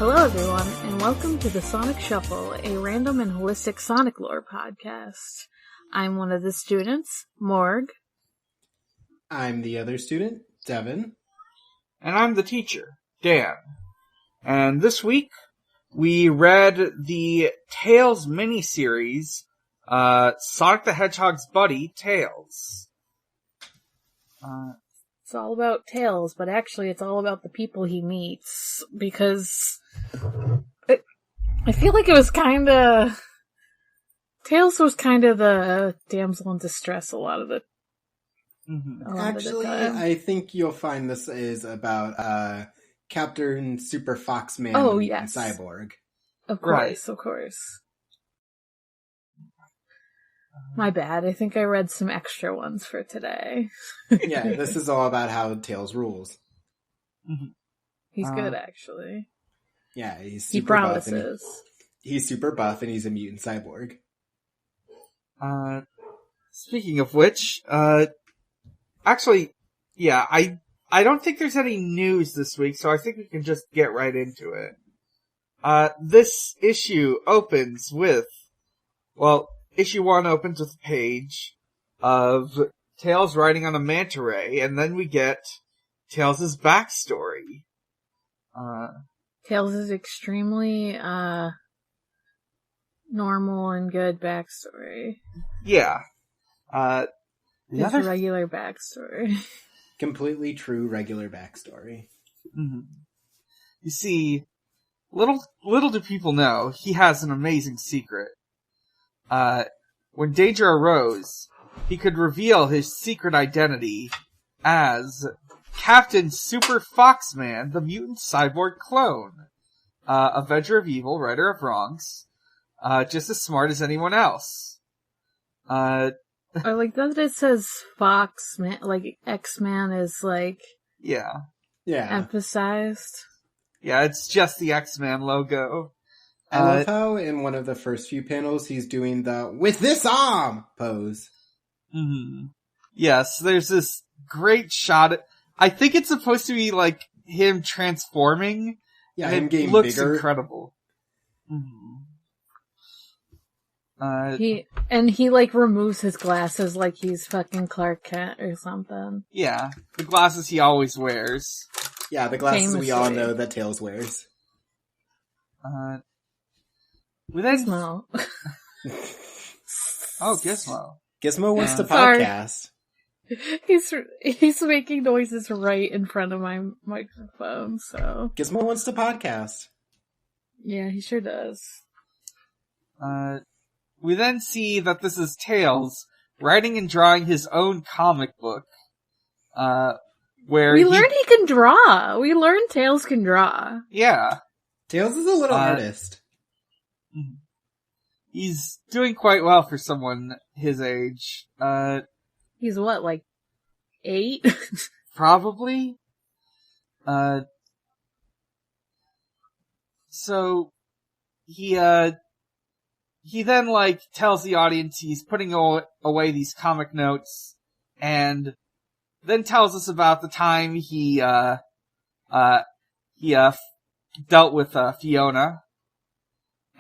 Hello everyone, and welcome to the Sonic Shuffle, a random and holistic Sonic lore podcast. I'm one of the students, Morg. I'm the other student, Devon. And I'm the teacher, Dan. And this week, we read the Tails miniseries, Sonic the Hedgehog's buddy, Tails. It's all about Tails, but actually it's all about the people he meets, because I feel like it was Tails was kind of the damsel in distress a lot of the Actually, I think you'll find this is about Captain Super Foxman and Cyborg. Of course. My bad, I think I read some extra ones for today. Yeah, this is all about how Tails rules. He's good, actually. Yeah, he's super he promises. He's super buff and he's a mutant cyborg. Speaking of which, actually, yeah, I don't think there's any news this week, so I think we can just get right into it. This issue opens with, issue 1 opens with a page of Tails riding on a manta ray, and then we get Tails' backstory. Tails is extremely, normal and good backstory. Yeah. His regular backstory. Completely true regular backstory. Mm-hmm. You see, little do people know, he has an amazing secret. When danger arose, he could reveal his secret identity as Captain Super Foxman, the mutant cyborg clone. Avenger of evil, righter of wrongs. Just as smart as anyone else. I like that it says Foxman, like X-Man is like... Yeah. Emphasized. Yeah, it's just the X-Man logo. I love how in one of the first few panels he's doing the "with this arm" pose. Mm-hmm. Yes, there's this great shot. I think it's supposed to be like him transforming. Yeah, and him getting it looks bigger. Incredible. Mm-hmm. He like removes his glasses like he's fucking Clark Kent or something. Yeah, the glasses he always wears. Yeah, the glasses Famously. We all know that Tails wears. Gizmo. Gizmo. Gizmo wants to podcast. He's making noises right in front of my microphone, so... Gizmo wants to podcast. Yeah, he sure does. We then see that this is Tails writing and drawing his own comic book. Where we learned he can draw. We learned Tails can draw. Yeah. Tails is a little artist. He's doing quite well for someone his age. He's what, like 8? Probably. So he then like tells the audience he's putting away these comic notes, and then tells us about the time he dealt with Fiona.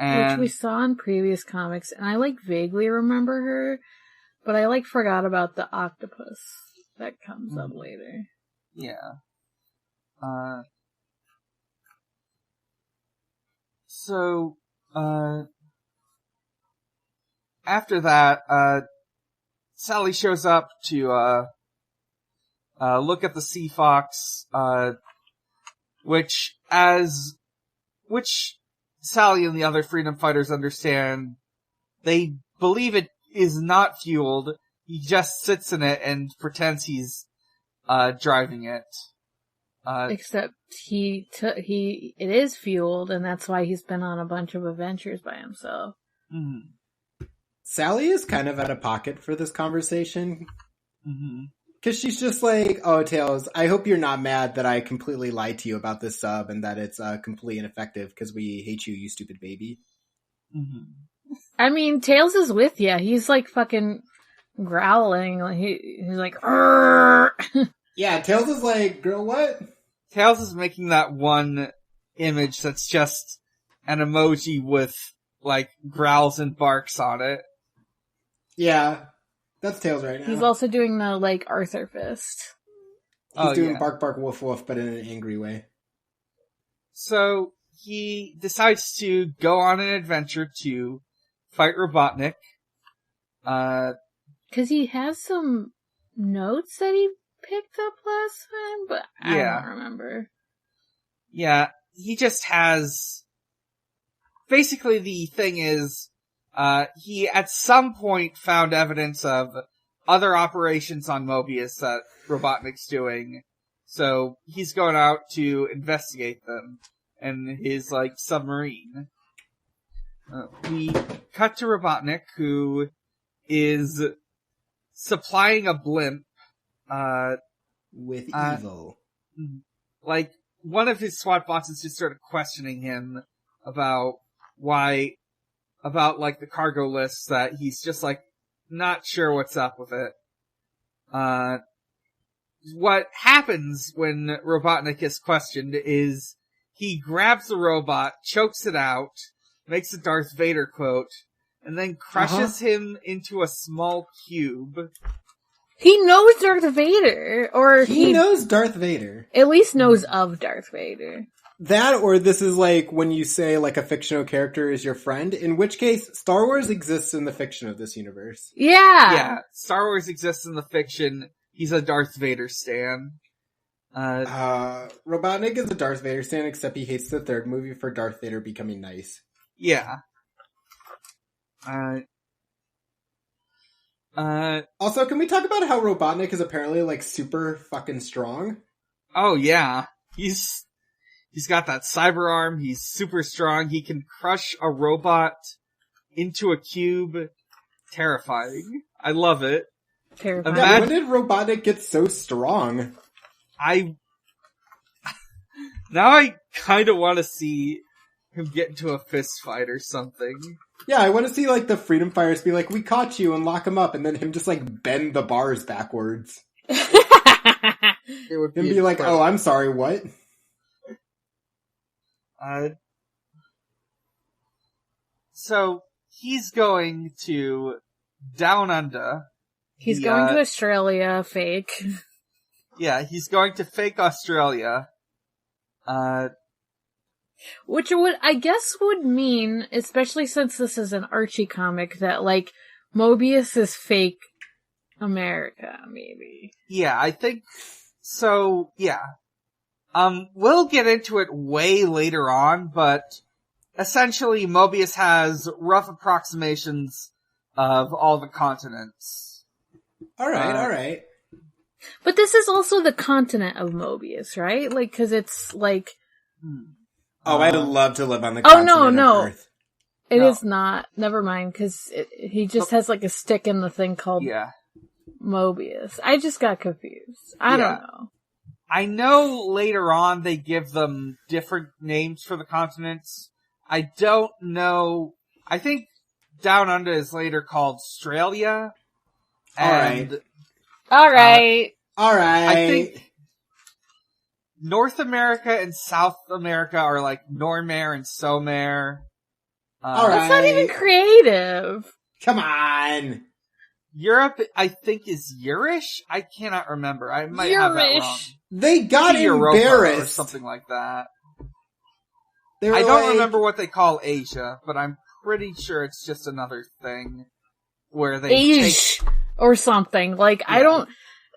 Which we saw in previous comics, and I like vaguely remember her, but I like forgot about the octopus that comes up later. Yeah. So, after that, Sally shows up to, look at the Sea Fox, which Sally and the other freedom fighters understand. They believe it is not fueled. He just sits in it and pretends he's, driving it. Except it is fueled, and that's why he's been on a bunch of adventures by himself. Mm-hmm. Sally is kind of out of pocket for this conversation. Because she's just like, oh, Tails, I hope you're not mad that I completely lied to you about this sub and that it's completely ineffective because we hate you, you stupid baby. I mean, Tails is with ya. He's like fucking growling. Like he's like, "Arrgh!" Yeah, Tails is like, girl, what? Tails is making that one image that's just an emoji with, like, growls and barks on it. Yeah. That's Tails right now. He's also doing the, like, Arthur fist. He's doing bark, bark, woof, woof, but in an angry way. So, he decides to go on an adventure to fight Robotnik. Because he has some notes that he picked up last time, but I don't remember. Yeah, he just has... Basically, the thing is, he at some point found evidence of other operations on Mobius that Robotnik's doing, so he's going out to investigate them in his, like, submarine. We cut to Robotnik, who is supplying a blimp, with evil. Like, one of his SWAT bosses just started questioning him about like, the cargo list, that he's just, like, not sure what's up with it. What happens when Robotnik is questioned is he grabs the robot, chokes it out, makes a Darth Vader quote, and then crushes him into a small cube. He knows Darth Vader, or he knows Darth Vader. At least knows of Darth Vader. That, or this is like when you say like a fictional character is your friend, in which case Star Wars exists in the fiction of this universe. Yeah. Yeah, Star Wars exists in the fiction. He's a Darth Vader stan. Robotnik is a Darth Vader stan, except he hates the third movie for Darth Vader becoming nice. Yeah. Also, can we talk about how Robotnik is apparently like super fucking strong? Oh yeah. He's got that cyber arm, he's super strong, he can crush a robot into a cube. Terrifying. I love it. Terrifying. Yeah, when did Robotnik get so strong? Now I kinda wanna see him get into a fist fight or something. Yeah, I want to see, like, the Freedom Fighters be like, we caught you, and lock him up, and then him just, like, bend the bars backwards. It would be like, oh, I'm sorry, what? So, he's going to Down Under. He's going to Australia, fake. Yeah, he's going to fake Australia. Which would, I guess, would mean, especially since this is an Archie comic, that, like, Mobius is fake America, maybe. Yeah, I think so, yeah. We'll get into it way later on, but essentially Mobius has rough approximations of all the continents. Alright. But this is also the continent of Mobius, right? Like, cause it's, like... Oh, I'd love to live on the continent of Earth. It is not. Never mind, because he just has like a stick in the thing called Mobius. I just got confused. I don't know. I know later on they give them different names for the continents. I don't know. I think Down Under is later called Australia. Alright. I think North America and South America are like Normare and Somare. That's not even creative. Come on. Europe, I think, is Urish? I cannot remember. I might have that wrong. They got embarrassed. Or something like that. I don't remember what they call Asia, but I'm pretty sure it's just another thing where they or something. Like, I don't...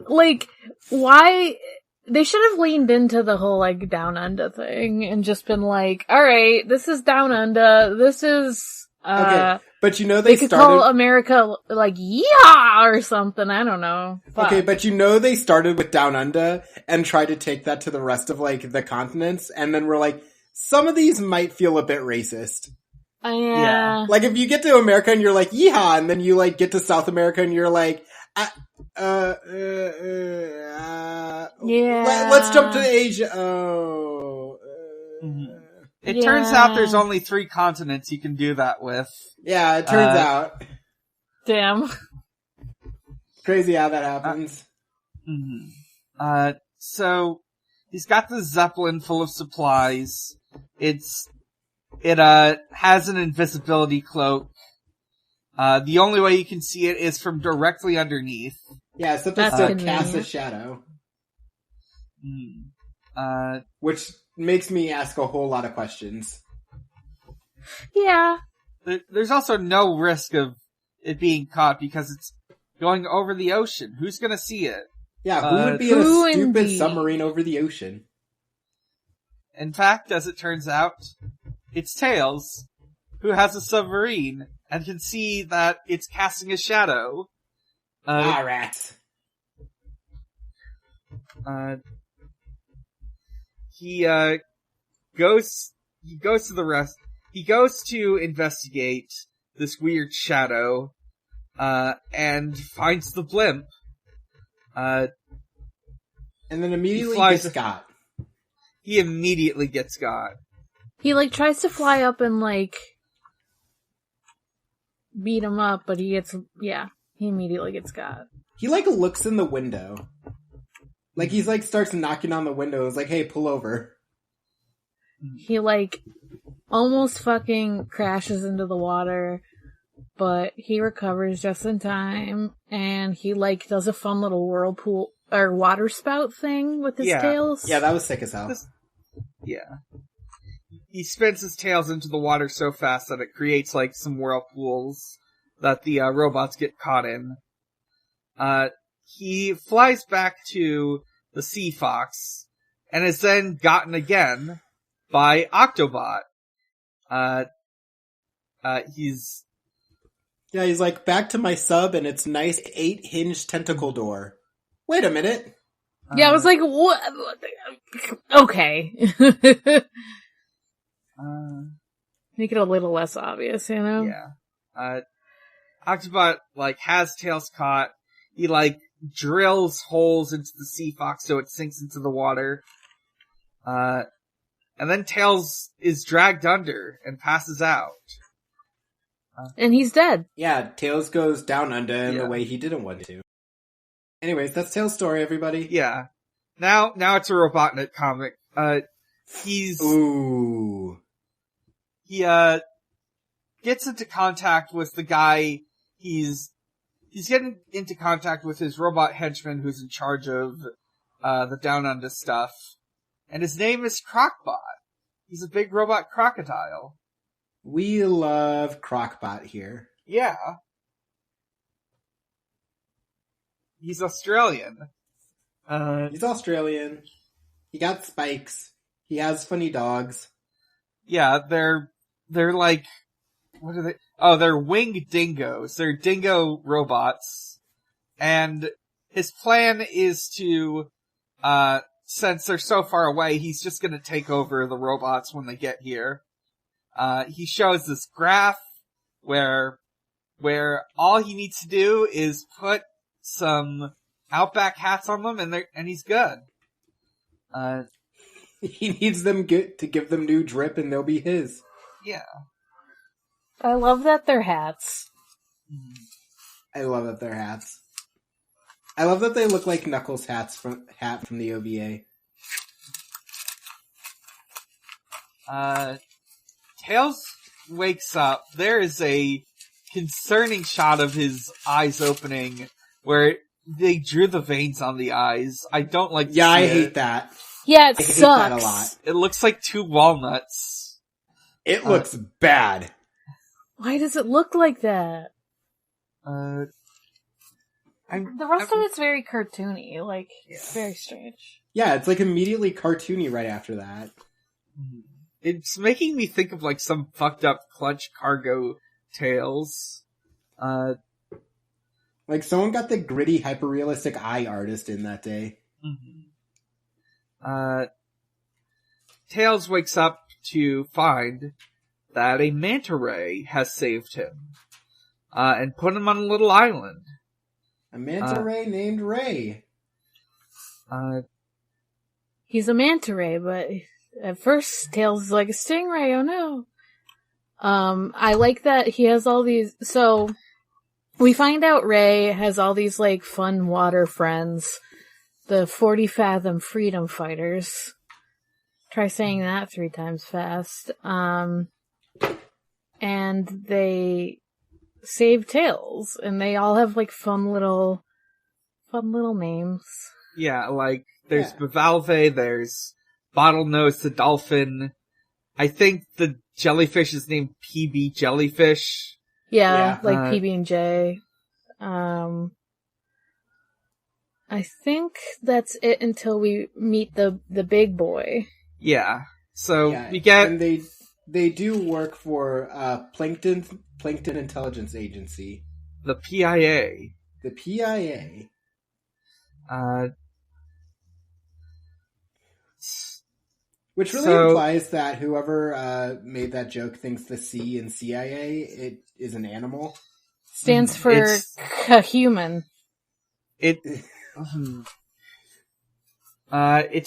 Like, why... They should have leaned into the whole, like, Down Under thing and just been like, alright, this is Down Under, this is, okay, but you know they could call America, like, yeah, or something, I don't know. Fuck. Okay, but you know they started with Down Under and tried to take that to the rest of, like, the continents, and then we're like, some of these might feel a bit racist. Yeah. Like, if you get to America and you're like, yeehaw, and then you, like, get to South America and you're like, let's jump to Asia. It turns out there's only 3 continents you can do that with. Yeah, it turns out. Damn. Crazy how that happens. So, he's got the Zeppelin full of supplies. It has an invisibility cloak. The only way you can see it is from directly underneath. Yeah, except it still casts a shadow. Which makes me ask a whole lot of questions. Yeah. There's also no risk of it being caught because it's going over the ocean. Who's gonna see it? Yeah, who would be in a stupid submarine over the ocean? In fact, as it turns out, it's Tails, who has a submarine and can see that it's casting a shadow. Rats. He goes to investigate this weird shadow, and finds the blimp. And then immediately gets got. He immediately gets got. He, tries to fly up and, beat him up, but he immediately gets got. He, looks in the window. He's, starts knocking on the window. It's hey, pull over. He, almost fucking crashes into the water, but he recovers just in time, and he, does a fun little whirlpool, or water spout thing with his tails. Yeah, that was sick as hell. Yeah. He spins his tails into the water so fast that it creates, some whirlpools that the robots get caught in. He flies back to the Sea Fox, and is then gotten again by Octobot. He's back to my sub and its nice 8-hinge tentacle door. Wait a minute. Yeah, I was what? Okay. Make it a little less obvious, you know? Yeah. Octobot, has Tails caught. He, drills holes into the Sea Fox so it sinks into the water. And then Tails is dragged under and passes out. And he's dead. Yeah, Tails goes down under in the way he didn't want to. Anyways, that's Tails' story, everybody. Yeah. Now it's a Robotnik comic. Ooh. He, gets into contact with the guy. He's getting into contact with his robot henchman who's in charge of, the Down Under stuff. And his name is Crocbot. He's a big robot crocodile. We love Crocbot here. Yeah. He's Australian. He's Australian. He got spikes. He has funny dogs. Yeah, they're what are they? Oh, they're winged dingoes. They're dingo robots. And his plan is to, since they're so far away, he's just gonna take over the robots when they get here. He shows this graph where all he needs to do is put some Outback hats on them and he's good. He needs them to give them new drip and they'll be his. Yeah. I love that they're hats. I love that they're hats. I love that they look like Knuckles' hat from the OVA. Tails wakes up. There is a concerning shot of his eyes opening where they drew the veins on the eyes. I don't like to see I it. hate that. Yeah, it I sucks. hate that a lot. It looks like 2 walnuts. It looks bad. Why does it look like that? The rest of it's very cartoony. It's very strange. Yeah, it's immediately cartoony right after that. It's making me think of some fucked up Clutch Cargo Tales. Someone got the gritty, hyper-realistic eye artist in that day. Tails wakes up to find that a manta ray has saved him, and put him on a little island. A manta ray named Ray. He's a manta ray, but at first Tails is like a stingray, oh no. I like that he has all these, so we find out Ray has all these fun water friends, the 40 Fathom Freedom Fighters. Try saying that 3 times fast. And they save Tails, and they all have like fun little names. Yeah, like there's Bivalve, there's Bottlenose the dolphin. I think the jellyfish is named PB Jellyfish. Yeah, like PB&J. I think that's it until we meet the big boy. Yeah. So we get, and they do work for Plankton Intelligence Agency, the PIA. The PIA. Which really implies that whoever made that joke thinks the C in CIA is an animal. Stands for human. It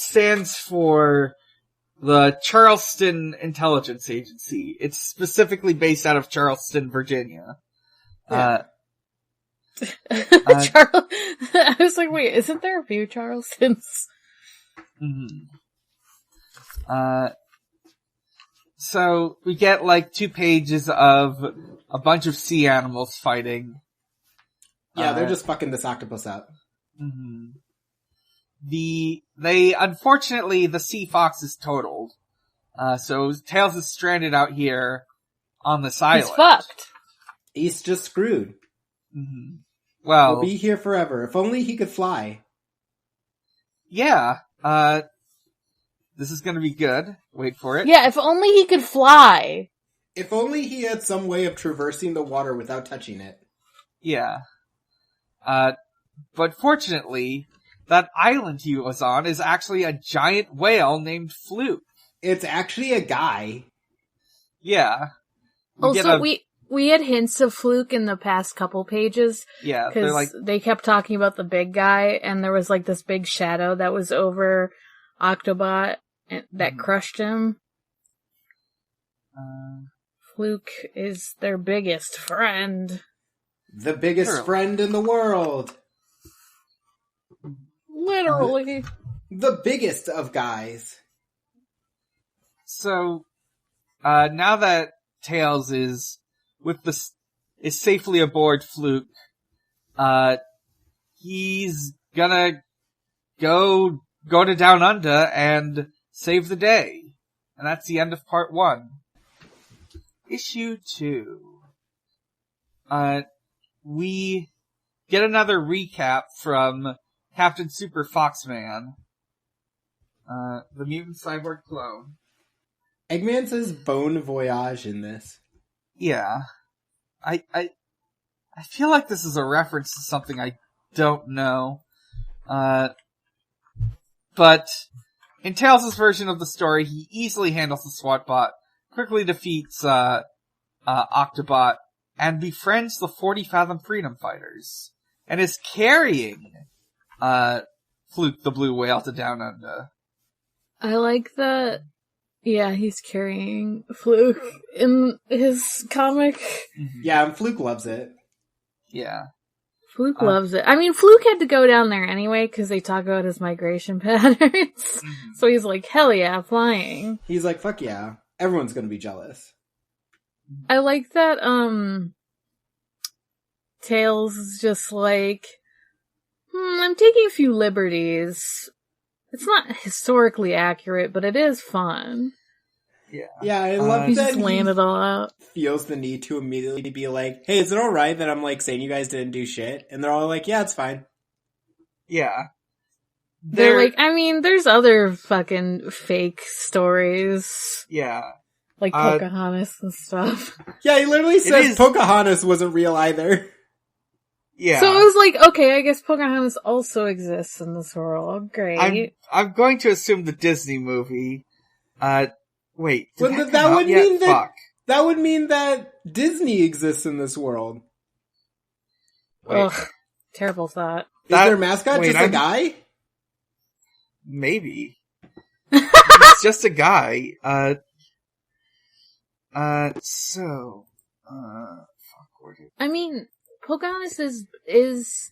stands for the Charleston Intelligence Agency. It's specifically based out of Charleston, Virginia. Yeah. I was like, wait, isn't there a few Charlestons? So we get like 2 pages of a bunch of sea animals fighting. Yeah, they're just fucking this octopus up. Unfortunately, the sea fox is totaled. So Tails is stranded out here on this island. He's fucked. He's just screwed. Well, he'll be here forever. If only he could fly. Yeah. This is gonna be good. Wait for it. Yeah, if only he could fly. If only he had some way of traversing the water without touching it. Yeah. But fortunately, that island he was on is actually a giant whale named Fluke. It's actually a guy. Yeah. We had hints of Fluke in the past couple pages. Yeah, because they kept talking about the big guy, and there was like this big shadow that was over Octobot that crushed him. Fluke is their biggest friend. The biggest friend in the world. Literally. The biggest of guys. So, now that Tails is safely aboard Fluke, he's gonna go to Down Under and save the day. And that's the end of part 1. Issue 2. We get another recap from Captain Super Foxman, the mutant cyborg clone. Eggman says Bon Voyage in this. Yeah. I feel like this is a reference to something I don't know. But in Tails' version of the story, he easily handles the SWAT bot, quickly defeats Octobot, and befriends the 40 Fathom Freedom Fighters, and is carrying Fluke the Blue Whale to Down Under. I like that. Yeah, he's carrying Fluke in his comic. Yeah, and Fluke loves it. Yeah. Fluke loves it. I mean, Fluke had to go down there anyway, because they talk about his migration patterns. So he's like, hell yeah, flying. He's like, fuck yeah. Everyone's gonna be jealous. I like that, Tails is just like, I'm taking a few liberties. It's not historically accurate, but it is fun. Yeah. Yeah, I love he's that just laying it all out. Feels the need to immediately be like, hey, is it alright that I'm like saying you guys didn't do shit? And they're all like, yeah, it's fine. Yeah. They're like, I mean, there's other fucking fake stories. Yeah. Like Pocahontas and stuff. Yeah, he literally says Pocahontas wasn't real either. Yeah. So it was like, okay, I guess Pocahontas also exists in this world. Great. I'm going to assume the Disney movie. Wait. That would mean that Disney exists in this world. Wait. Ugh. Terrible thought. Is their mascot just a guy? Maybe. He's just a guy. I mean, Pocahontas is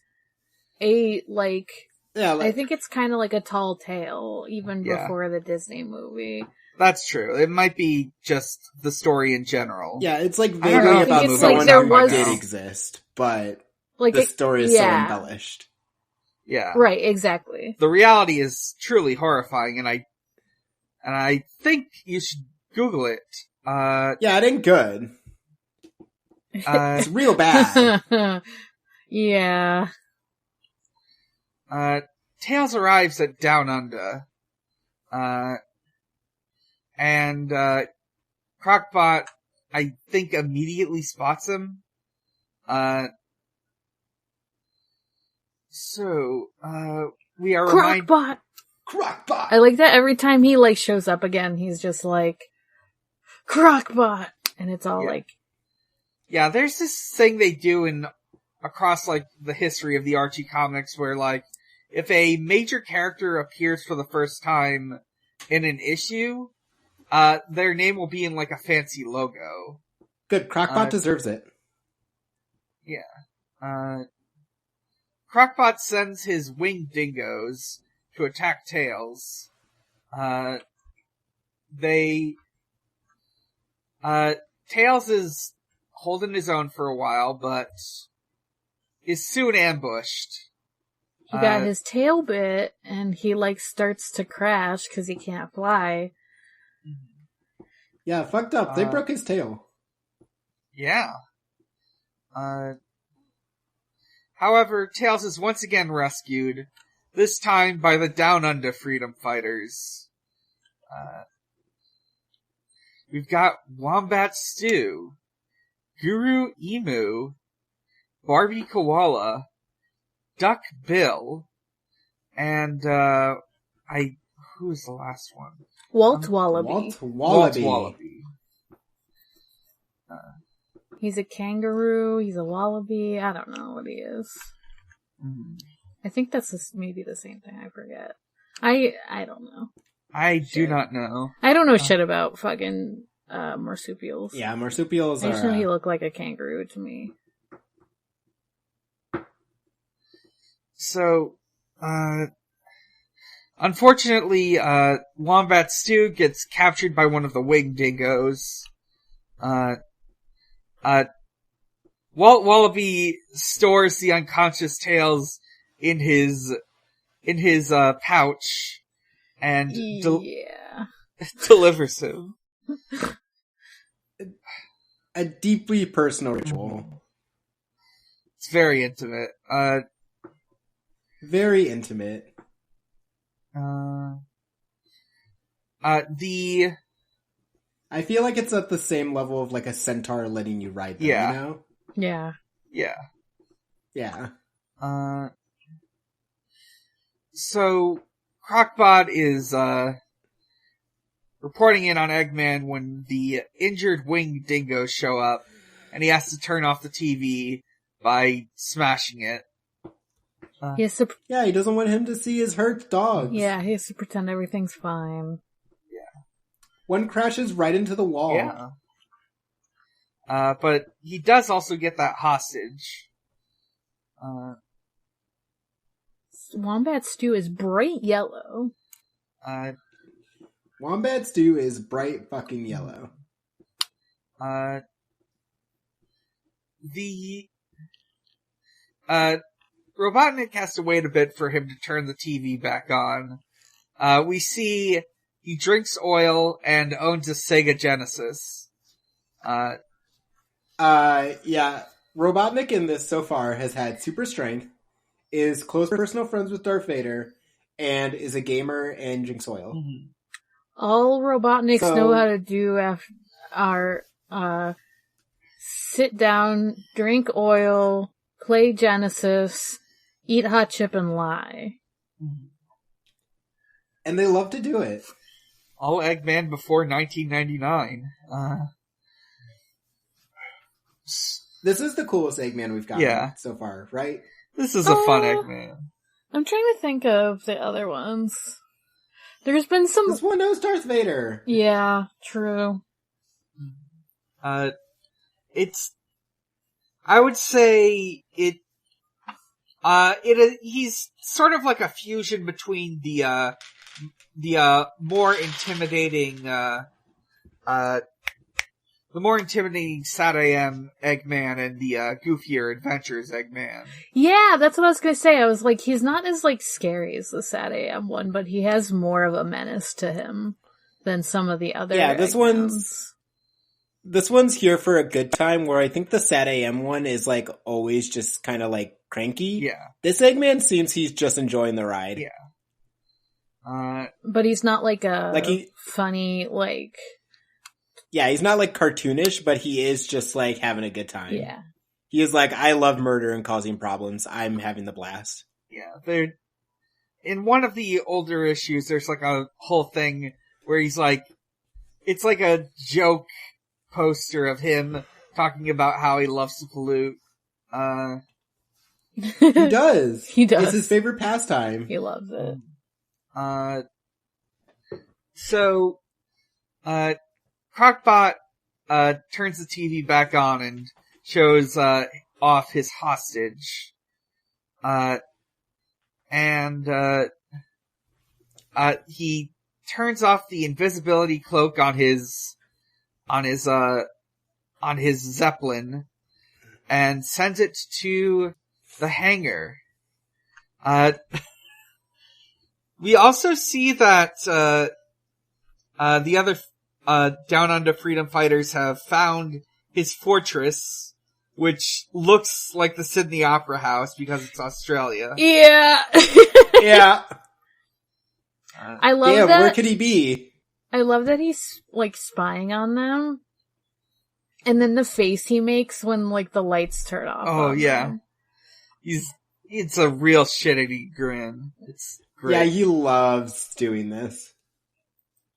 a, like, Yeah, I think it's kind of like a tall tale, even before the Disney movie. That's true. It might be just the story in general. Yeah, it's like vaguely about someone who did exist, but the story is so embellished. Yeah. Right, exactly. The reality is truly horrifying, and I think you should Google it. Yeah, it ain't good. It's real bad. Yeah. Tails arrives at Down Under. And Crockbot, I think, immediately spots him. We are reminded... Crockbot! I like that every time he, like, shows up again, he's just like, Crockbot! And it's all like... Yeah, there's this thing they do across, like, the history of the Archie comics where, like, if a major character appears for the first time in an issue, their name will be in, like, a fancy logo. Good, Crockbot deserves it. Yeah. Crockbot sends his winged dingoes to attack Tails. Tails is holding his own for a while, but is soon ambushed. He got his tail bit, and he, like, starts to crash because he can't fly. Yeah, fucked up. They broke his tail. Yeah. However, Tails is once again rescued, this time by the Down Under freedom fighters. We've got Wombat Stew, Guru Emu, Barbie Koala, Duck Bill, and, who's the last one? Walt Wallaby. Walt Wallaby. He's a kangaroo, he's a wallaby, I don't know what he is. I think that's maybe the same thing, I forget. I don't know. I do not know. I don't know shit about fucking marsupials. Yeah, marsupials I just know he looked like a kangaroo to me. So, unfortunately, Wombat Stew gets captured by one of the winged dingoes. Walt Wallaby stores the unconscious Tails in his pouch and delivers him. A deeply personal ritual. It's very intimate. Very intimate. I feel like it's at the same level of like a centaur letting you ride them, you know? Yeah. Yeah. Yeah. So, Crockbot is, reporting in on Eggman when the injured winged dingoes show up, and he has to turn off the TV by smashing it. He has to... Yeah, he doesn't want him to see his hurt dogs. Yeah, he has to pretend everything's fine. Yeah. One crashes right into the wall. Yeah. But he does also get that hostage. Wombat Stew is bright yellow. Wombat Stew is bright fucking yellow. Robotnik has to wait a bit for him to turn the TV back on. We see he drinks oil and owns a Sega Genesis. Yeah. Robotnik in this so far has had super strength, is close personal friends with Darth Vader, and is a gamer and drinks oil. Mm-hmm. All Robotniks know how to do are sit down, drink oil, play Genesis, eat hot chip, and lie. And they love to do it. All Eggman before 1999. This is the coolest Eggman we've gotten so far, right? This is a fun Eggman. I'm trying to think of the other ones. There's been some... This one knows Darth Vader. Yeah, true. I would say it... He's sort of like a fusion between the more intimidating, the more intimidating SatAM Eggman and the goofier Adventures Eggman. Yeah, that's what I was gonna say. I was like, he's not as like scary as the SatAM one, but he has more of a menace to him than some of the other. Yeah, Eggmans. this one's here for a good time, where I think the SatAM one is like always just kind of like cranky. Yeah. This Eggman seems he's just enjoying the ride. Yeah. But he's not like funny, like... Yeah, he's not like cartoonish, but he is just like having a good time. Yeah. He is like, I love murder and causing problems. I'm having the blast. Yeah, in one of the older issues, there's like a whole thing where he's like, it's like a joke poster of him talking about how he loves to pollute. He does. He does. It's his favorite pastime. He loves it. So, Crockbot, turns the TV back on and shows, off his hostage. He turns off the invisibility cloak on his Zeppelin and sends it to the hangar. We also see that, the other, Down Under freedom fighters have found his fortress, which looks like the Sydney Opera House because it's Australia. Yeah. Yeah. I love that. Where could he be? I love that he's, like, spying on them. And then the face he makes when, like, the lights turn off. Oh, yeah. Them. It's a real shitty grin. It's great. Yeah, he loves doing this.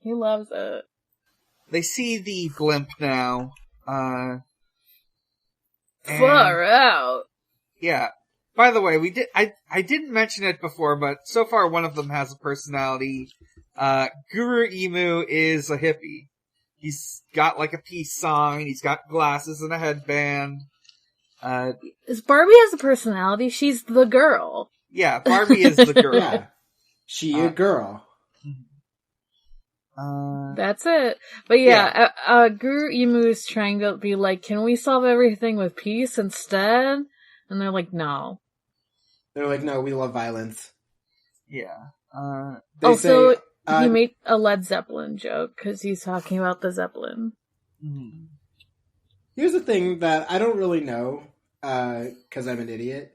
He loves it. They see the blimp now. Far out. Yeah. By the way, I didn't mention it before, but so far one of them has a personality. Guru Emu is a hippie. He's got like a peace sign, he's got glasses and a headband. Barbie has a personality, she's the girl. Yeah, Barbie is the girl. Yeah. She a girl. That's it. But yeah, Guru Emu is trying to be like, can we solve everything with peace instead? And they're like, no. They're like, no, we love violence. Yeah. He made a Led Zeppelin joke, because he's talking about the Zeppelin. Here's the thing that I don't really know, because I'm an idiot.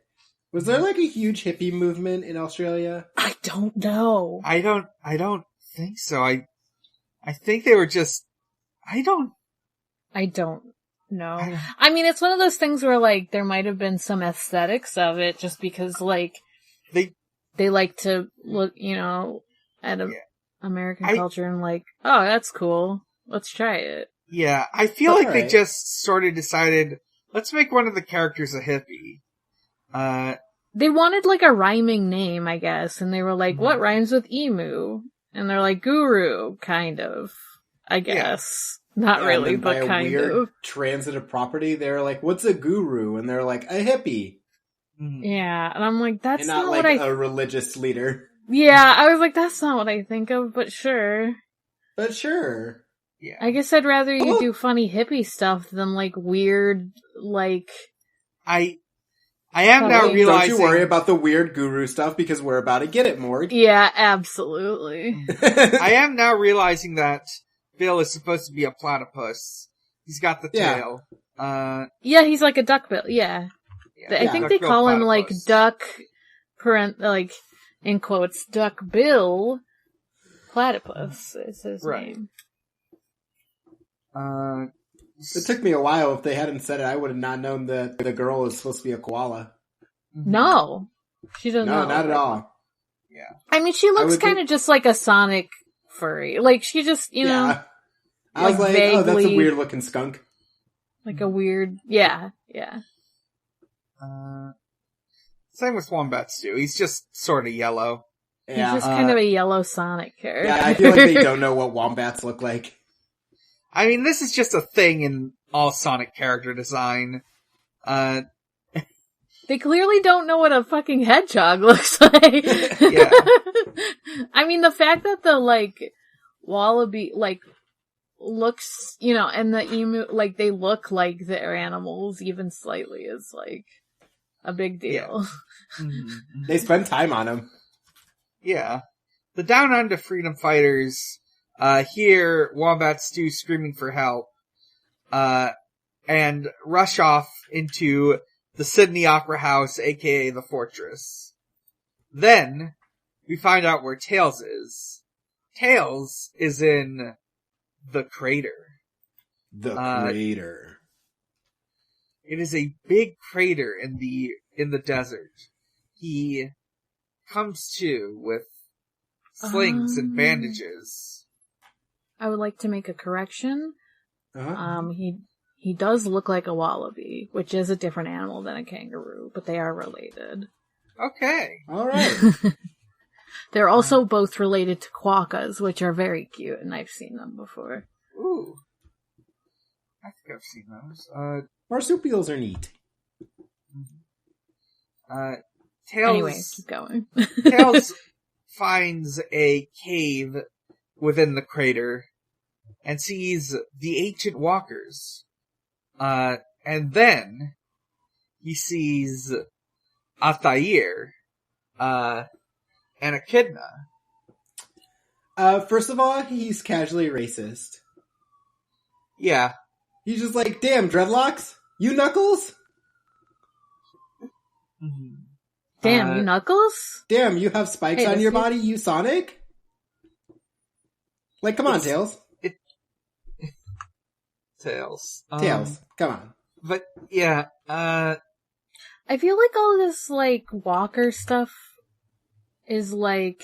Was there like a huge hippie movement in Australia? I don't know. I don't think so. I think they were just, I don't know. I mean, it's one of those things where, like, there might have been some aesthetics of it, just because, like, they like to look, at American culture and like, oh, that's cool. Let's try it. Yeah, I feel like they just sort of decided, let's make one of the characters a hippie. They wanted, like, a rhyming name, I guess, and they were like, what rhymes with emu? And they're like, guru, kind of, I guess. Not really, but kind of. Transitive property, they're like, what's a guru? And they're like, a hippie. Yeah, and I'm like, that's not like what a religious leader. Yeah, I was like, that's not what I think of, but sure. Yeah. I guess I'd rather you do funny hippie stuff than, like, weird, like... I am now realizing... Don't you worry about the weird guru stuff, because we're about to get it, Morg. Yeah, absolutely. I am now realizing that Bill is supposed to be a platypus. He's got the tail. Yeah, he's like a duckbill, yeah. I think they call him, like, duck, like, in quotes, duck bill platypus is his name. It took me a while. If they hadn't said it, I would have not known that the girl is supposed to be a koala. No. She doesn't know. No, not at all. Yeah. I mean, she looks kind of just like a Sonic furry. Like, she just, you know... I was like, vaguely, oh, that's a weird looking skunk. Like a weird... Yeah. Same with Wombats too. He's just sort of yellow. Yeah. He's just kind of a yellow Sonic character. Yeah, I feel like they don't know what wombats look like. I mean, this is just a thing in all Sonic character design. They They clearly don't know what a fucking hedgehog looks like. Yeah. I mean, the fact that the, like, wallaby, like, looks, you know, and the emu, like, they look like their animals even slightly is, like, a big deal. Yeah. Mm-hmm. They spend time on them. Yeah. The Down Under freedom fighters, hear Wombat Stew screaming for help, and rush off into the Sydney Opera House, aka the Fortress. Then, we find out where Tails is. Tails is in the crater. The crater. It is a big crater in the desert. He comes to with slings and bandages. I would like to make a correction. Uh-huh. He does look like a wallaby, which is a different animal than a kangaroo, but they are related. Okay. All right. They're also both related to quokkas, which are very cute, and I've seen them before. Ooh. I think I've seen those. Marsupials are neat. Tails... Anyway, keep going. Tails finds a cave within the crater and sees the ancient walkers. And then he sees Altair, and Echidna. First of all, he's casually racist. Yeah. He's just like, damn, dreadlocks? You Knuckles? Damn, you Knuckles? Damn, you have spikes on your body, you Sonic? Like, come on, Tails. Tails. Tails, come on. But, yeah, I feel like all this, like, walker stuff is, like...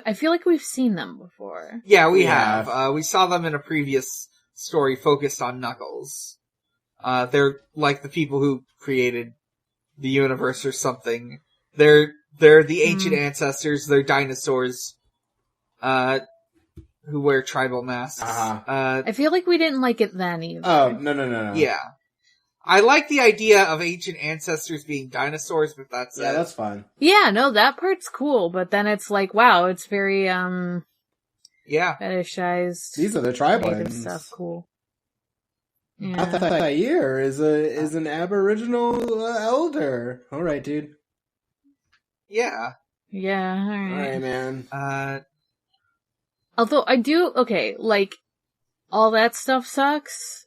I feel like we've seen them before. Yeah, we have. We saw them in a previous story focused on Knuckles. They're like the people who created the universe or something. They're the ancient ancestors. They're dinosaurs, who wear tribal masks. I feel like we didn't like it then either. Oh, no. Yeah. I like the idea of ancient ancestors being dinosaurs, but that's Yeah, that's fun. Yeah, no, that part's cool, but then it's like, wow, it's very, yeah, fetishized. These are the tribal native stuff, cool. Yeah. Altair is an aboriginal elder. Alright, dude. Yeah. Yeah, alright. Alright, man. Although I do, okay, like, all that stuff sucks.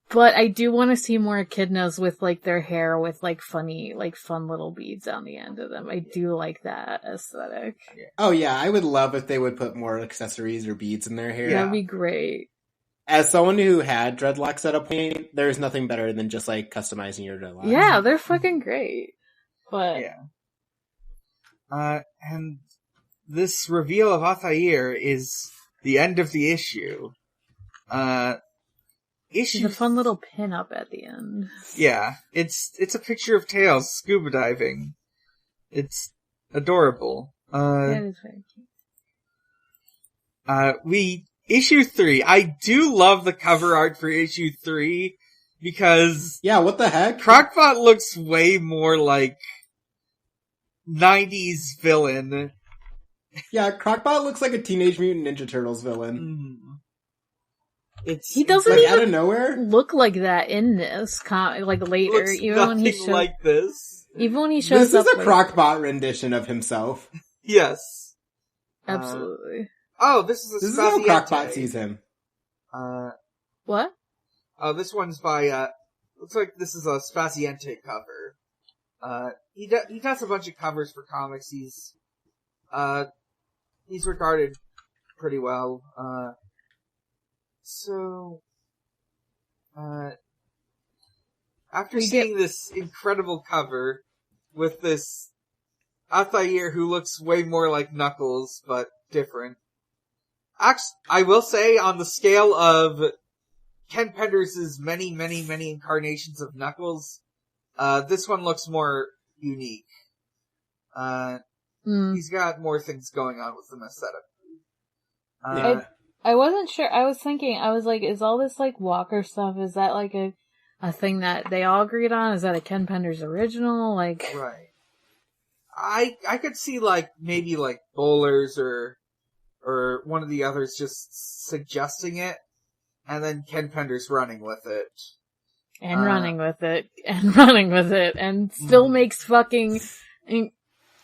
But I do want to see more echidnas with, like, their hair with, like, funny, like, fun little beads on the end of them. I do like that aesthetic. Oh, yeah, I would love if they would put more accessories or beads in their hair. Yeah. That'd be great. As someone who had dreadlocks at a point, there's nothing better than just, like, customizing your dreadlocks. Yeah, they're fucking great. But... Yeah. And this reveal of Altair is the end of the issue. There's a fun little pin up at the end. Yeah, it's a picture of Tails scuba diving. It's adorable. That is very cute. Issue 3. I do love the cover art for issue 3 because yeah, what the heck? Crockpot looks way more like 90s villain. Yeah, Crockpot looks like a Teenage Mutant Ninja Turtles villain. He doesn't like even out of nowhere look like that in this like later. Looks even when he shows, like this. Even when he shows up, this is a Crockpot rendition of himself. Yes, absolutely. This is this is how Crockpot sees him. What? Oh, this one's by. Looks like this is a Spaziente cover. He does a bunch of covers for comics. He's regarded pretty well. So, after seeing this incredible cover with this Altair who looks way more like Knuckles, but different. I will say, on the scale of Ken Penders' many, many, many incarnations of Knuckles, this one looks more unique. He's got more things going on with him aesthetic. I wasn't sure. I was thinking, I was like, is all this, like, Walker stuff, is that, like, a a thing that they all agreed on? Is that a Ken Penders original? Like, right. I could see, like, maybe, like, Bowlers or one of the others just suggesting it, and then Ken Penders running with it. And running with it, and running with it, and still makes fucking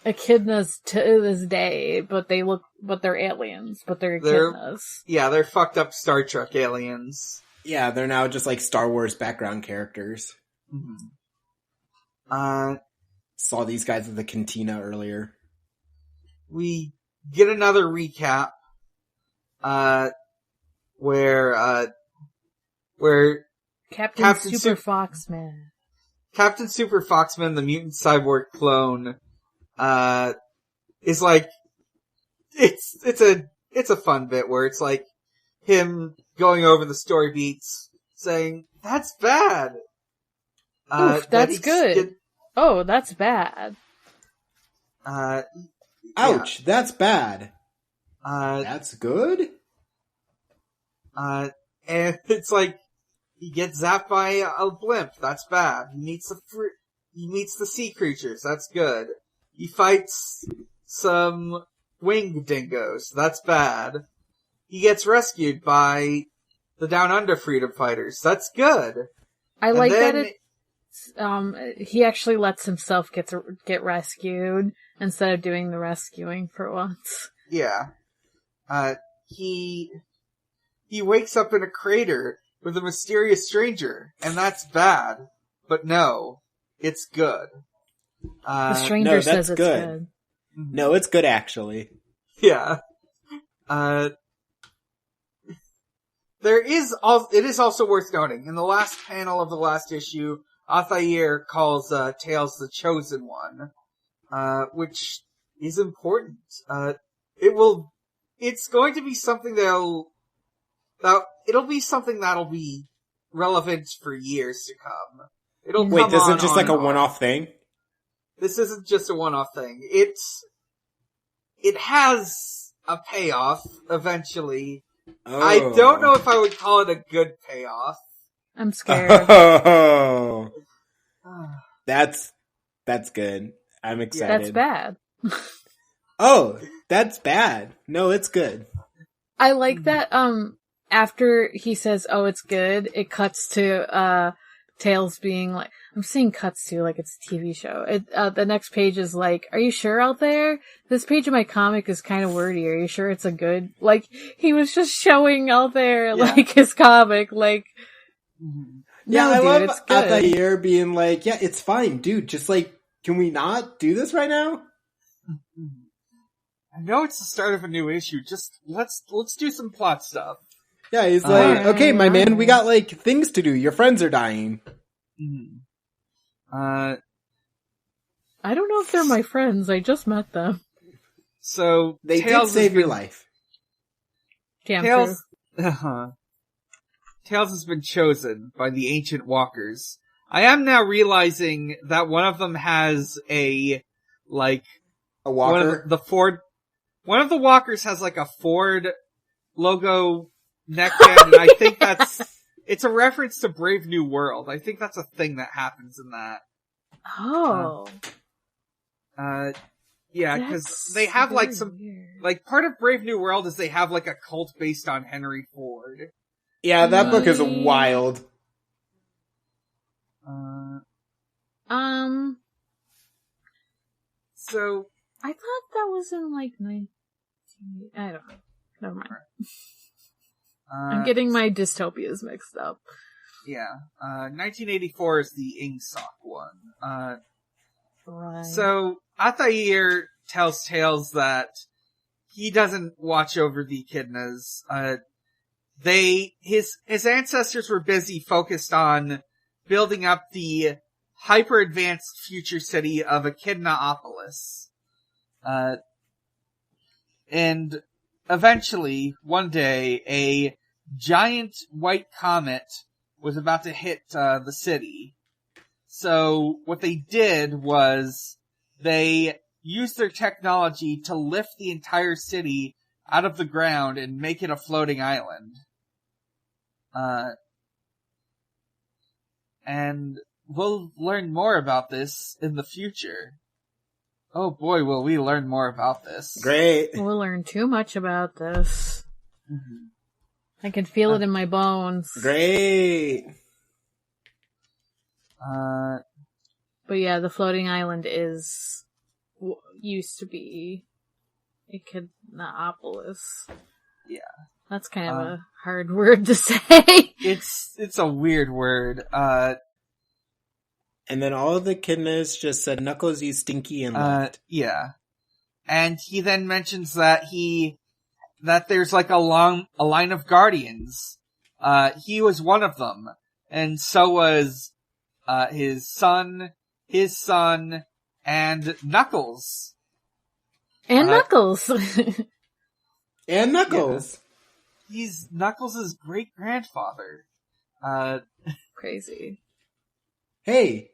echidnas to this day, but they're aliens, but they're echidnas. They're fucked up Star Trek aliens. Yeah, they're now just like Star Wars background characters. Saw these guys at the cantina earlier. We get another recap, where Captain Super Foxman, the mutant cyborg clone, is like, it's a fun bit where it's like him going over the story beats, saying, "That's bad." Oof, that's good. Oh, that's bad. Ouch, that's bad. That's good? And it's like, he gets zapped by a blimp, that's bad. He meets the sea creatures, that's good. He fights some winged dingoes, that's bad. He gets rescued by the Down Under freedom fighters, that's good. I like that he actually lets himself get rescued instead of doing the rescuing for once. Yeah. He wakes up in a crater with a mysterious stranger, and that's bad. But no, it's good. The stranger says it's good. No, it's good actually. Yeah. It is also worth noting, in the last panel of the last issue, Altair calls Tails the Chosen One, which is important. It's going to be something that'll be relevant for years to come. Wait, this isn't just like a one-off thing? This isn't just a one-off thing. It has a payoff eventually. Oh. I don't know if I would call it a good payoff. I'm scared. Oh. That's good. I'm excited. That's bad. Oh, that's bad. No, it's good. I like that, after he says, "Oh, it's good," it cuts to, Tails being like, I'm saying cuts to like it's a TV show. The next page is like, "Are you sure out there? This page of my comic is kind of wordy. Are you sure it's a good?" Like, he was just showing out there, like, his comic, like, yeah, no, I dude, love it's good. Altair being like, "Yeah, it's fine, dude. Just like, can we not do this right now?" I know it's the start of a new issue. Just let's do some plot stuff. Yeah, he's like, "Okay, my man, we got like things to do. Your friends are dying." I don't know if they're my friends. I just met them. So they did save your life. Tails has been chosen by the ancient walkers. I am now realizing that one of them has a walker. One of the walkers has like a Ford logo neckband, and I think it's a reference to Brave New World. I think that's a thing that happens in that. Oh. Yeah, because they have like some, like part of Brave New World is they have like a cult based on Henry Ford. Yeah, that book is wild. So I thought that was in like 19. I don't know. Never mind. I'm getting my dystopias mixed up. Yeah. 1984 is the Ingsoc one. Right. So Altair tells Tails that he doesn't watch over the echidnas. His ancestors were busy focused on building up the hyper-advanced future city of Echidnaopolis. And eventually, one day, a giant white comet was about to hit the city. So what they did was they used their technology to lift the entire city out of the ground and make it a floating island. And we'll learn more about this in the future. Oh boy, will we learn more about this. Great. We'll learn too much about this. Mm-hmm. I can feel it in my bones. Great. But yeah, the floating island used to be Echidnaopolis. Yeah. That's kind of a hard word to say. It's a weird word. And then all of the echidnas just said, Knuckles, you stinky, and left. Yeah. And he then mentions that there's like a line of guardians. He was one of them. And so was, his son, and Knuckles. And Knuckles. And Knuckles. Yeah. He's Knuckles' great-grandfather. Crazy. Hey,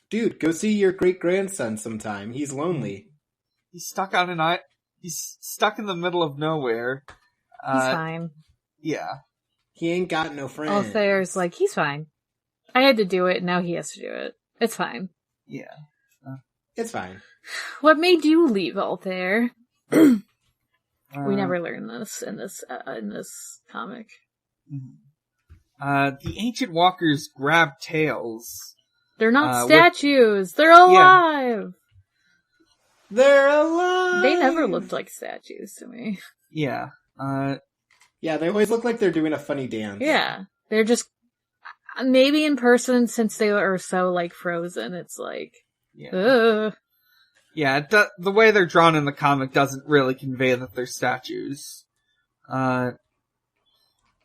dude, go see your great-grandson sometime. He's lonely. He's stuck on he's stuck in the middle of nowhere. He's fine. Yeah. He ain't got no friends. Altair's like, he's fine. I had to do it, now he has to do it. It's fine. Yeah. It's fine. What made you leave, Altair? We never learned this in this comic. The ancient walkers grab Tails. They're not statues. They're alive. Yeah. They're alive. They never looked like statues to me. Yeah. Yeah, they always look like they're doing a funny dance. Yeah. They're just, maybe in person, since they are so, like, frozen, it's like, ugh. Yeah, the way they're drawn in the comic doesn't really convey that they're statues.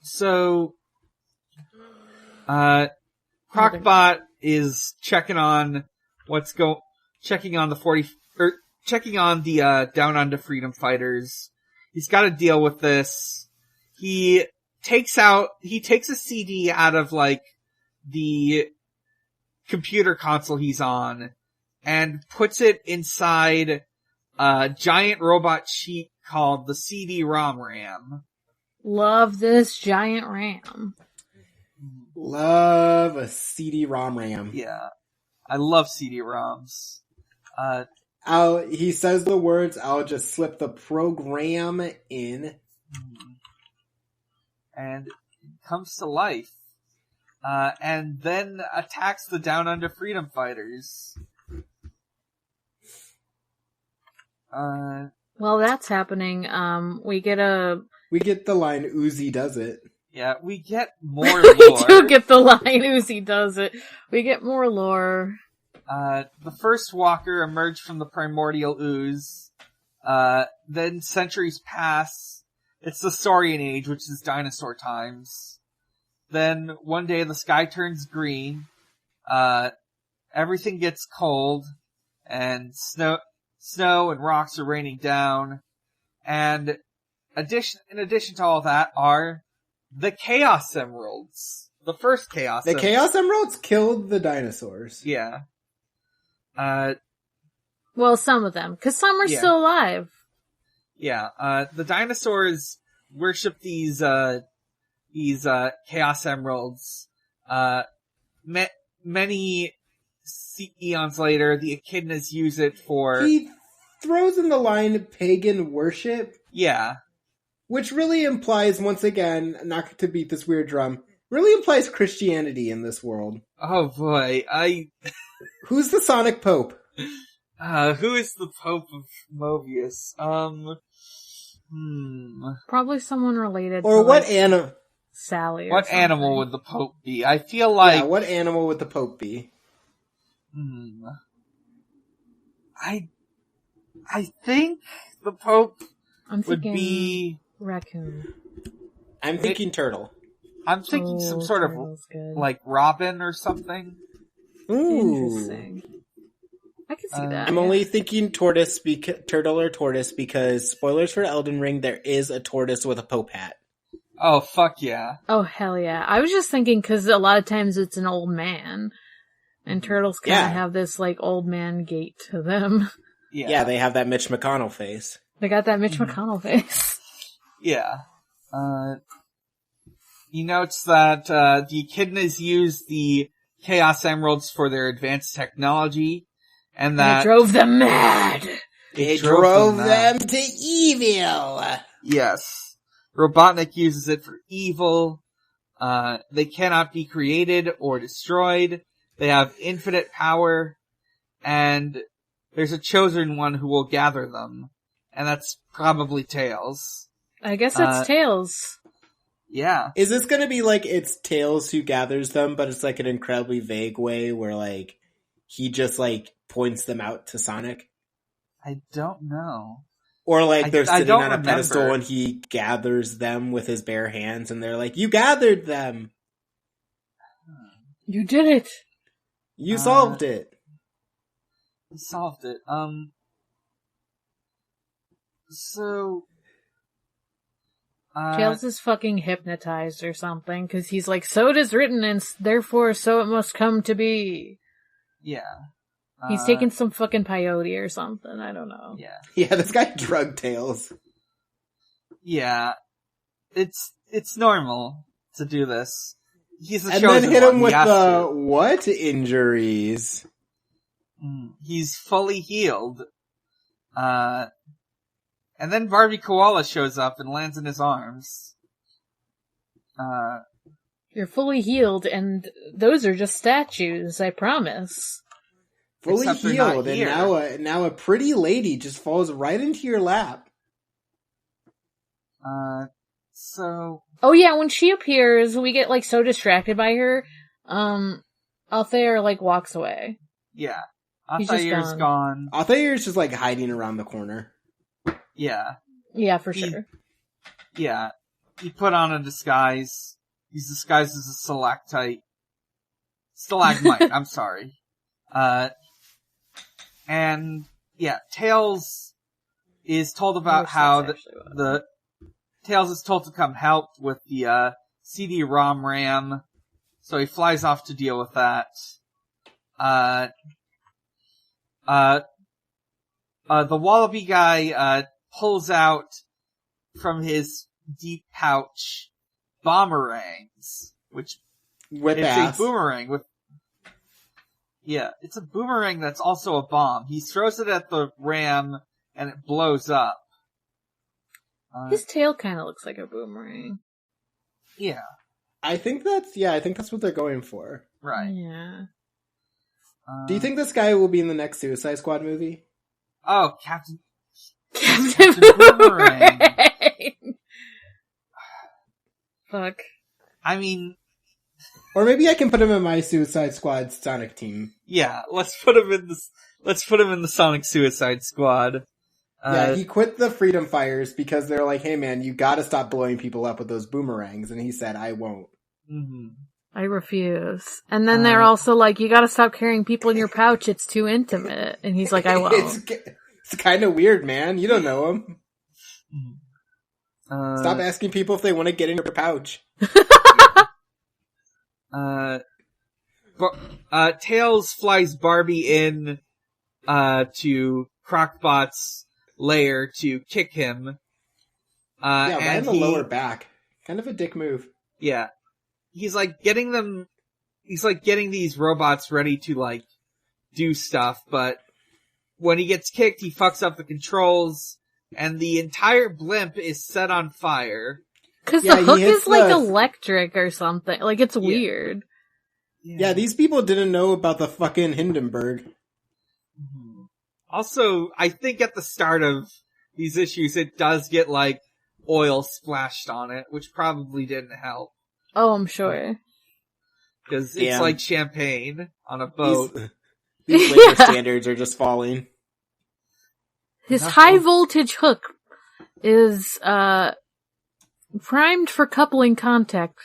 So, Crocbot is checking on checking on the Down Under Freedom Fighters. He's got to deal with this. He takes a CD out of, like, the computer console he's on, and puts it inside a giant robot sheet called the CD-ROM RAM. Love this giant RAM. Love a CD-ROM RAM. Yeah. I love CD-ROMs. He says the words, I'll just slip the program in. And it comes to life. And then attacks the Down Under Freedom Fighters. While that's happening, we get the line, Uzi does it. Yeah, we get more lore. We do get the line, Uzi does it. We get more lore. The first walker emerged from the primordial ooze. Then centuries pass. It's the Saurian Age, which is dinosaur times. Then one day the sky turns green. Everything gets cold, and snow and rocks are raining down. And in addition to all that are the Chaos Emeralds. The first Chaos Emeralds. The Chaos Emeralds killed the dinosaurs. Yeah. Well, some of them, because some are still alive. Yeah, the dinosaurs worship these Chaos Emeralds. Many eons later, the echidnas use it for... He throws in the line pagan worship. Yeah. Which really implies, once again, not to beat this weird drum, really implies Christianity in this world. Oh boy, Who's the Sonic Pope? Who is the Pope of Mobius? Probably someone related or to, what like, animal? Sally or What something. animal would the Pope be? I feel like... Yeah, what animal would the Pope be? I think the Pope would thinking be... raccoon. I'm thinking turtle. I'm thinking some sort of, good. like, robin or something. Ooh. Interesting. I can see that. I'm only thinking turtle or tortoise because, spoilers for Elden Ring, there is a tortoise with a Pope hat. Oh, fuck yeah. Oh, hell yeah. I was just thinking because a lot of times it's an old man. And turtles kind of have this, like, old man gait to them. Yeah, they have that Mitch McConnell face. They got that Mitch McConnell face. Yeah. He notes that the echidnas use the Chaos Emeralds for their advanced technology, and It that drove them mad. It drove them to evil. Yes. Robotnik uses it for evil. They cannot be created or destroyed. They have infinite power, and there's a chosen one who will gather them, and that's probably Tails. I guess it's Tails. Yeah. Is this gonna be like it's Tails who gathers them, but it's like an incredibly vague way where like he just like points them out to Sonic? I don't know. Or like they're sitting on a remember. pedestal and he gathers them with his bare hands and they're like, "You gathered them! You did it! You solved it!" He solved it. So... Tails is fucking hypnotized or something, because he's like, so it is written, and therefore so it must come to be. Yeah. He's taking some fucking peyote or something, I don't know. Yeah. Yeah, this guy drugged Tails. Yeah. It's normal to do this. He's a And chosen then hit one. him He with has the to. what injuries? He's fully healed. And then Barbie Koala shows up and lands in his arms. You're fully healed, and those are just statues, I promise. Fully Except they're not healed, and here. now a pretty lady just falls right into your lap. So... Oh yeah, when she appears, we get like so distracted by her, Altair like walks away. Yeah. He's just Altair's gone. Altair's just like hiding around the corner. Yeah. Yeah, for sure. Yeah. He put on a disguise. He's disguised as a stalactite. Stalagmite, I'm sorry. And, yeah, Tails is told about how Tails is told to come help with the, CD-ROM RAM. So he flies off to deal with that. The Wallaby guy, pulls out from his deep pouch bomberangs, which Whip is ass. a boomerang with... Yeah, it's a boomerang that's also a bomb. He throws it at the ram, and it blows up. His tail kind of looks like a boomerang. Yeah, I think that's what they're going for. right. Yeah. Do you think this guy will be in the next Suicide Squad movie? Oh, Captain Boomerang! Fuck. I mean, Or maybe I can put him in my Suicide Squad Sonic team. yeah, let's put him in the Sonic Suicide Squad. Yeah, he quit the Freedom Fires because they're like, "Hey man, you gotta stop blowing people up with those boomerangs," and he said, "I won't." Mm-hmm. I refuse. And then they're also like, you gotta stop carrying people in your pouch, it's too intimate. And he's like, I won't. It's kind of weird, man. You don't know him. Stop Uh, asking people if they want to get in your pouch. Tails flies Barbie in, to Crocbot's lair to kick him. Yeah, right in and the lower back. Kind of a dick move. Yeah. He's like getting these robots ready to like, do stuff, but when he gets kicked, he fucks up the controls, and the entire blimp is set on fire. Cause Yeah, the he hook hits is like the- electric or something. Like, it's weird. Yeah, these people didn't know about the fucking Hindenburg. Mhm. Also, I think at the start of these issues, it does get like oil splashed on it, which probably didn't help. Oh, I'm sure. Because it's Yeah. like champagne on a boat. These labor standards are just falling. His Nothing. high voltage hook is, primed for coupling contact.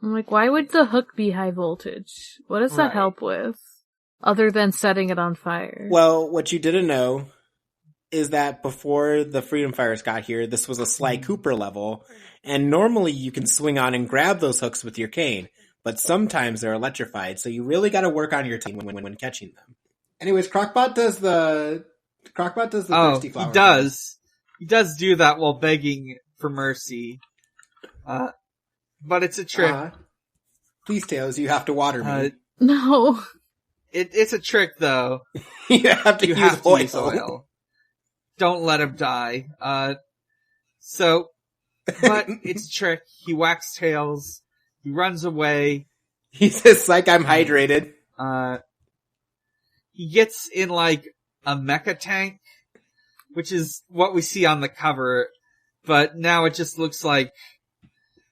I'm like, why would the hook be high voltage? What does that Right. help with? Other than setting it on fire. Well, what you didn't know is that before the Freedom Fires got here, this was a Sly Cooper level, and normally you can swing on and grab those hooks with your cane, but sometimes they're electrified, so you really gotta work on your team when catching them. Anyways, Crocbot does the thirsty flower. He does. He does do that while begging for mercy. But it's a trick. Please, Tails, you have to water me. No. It's a trick, though. You have to use oil. Don't let him die. But it's a trick. He whacks Tails. He runs away. He says, like, I'm hydrated. He gets in, like, a mecha tank, which is what we see on the cover, but now it just looks like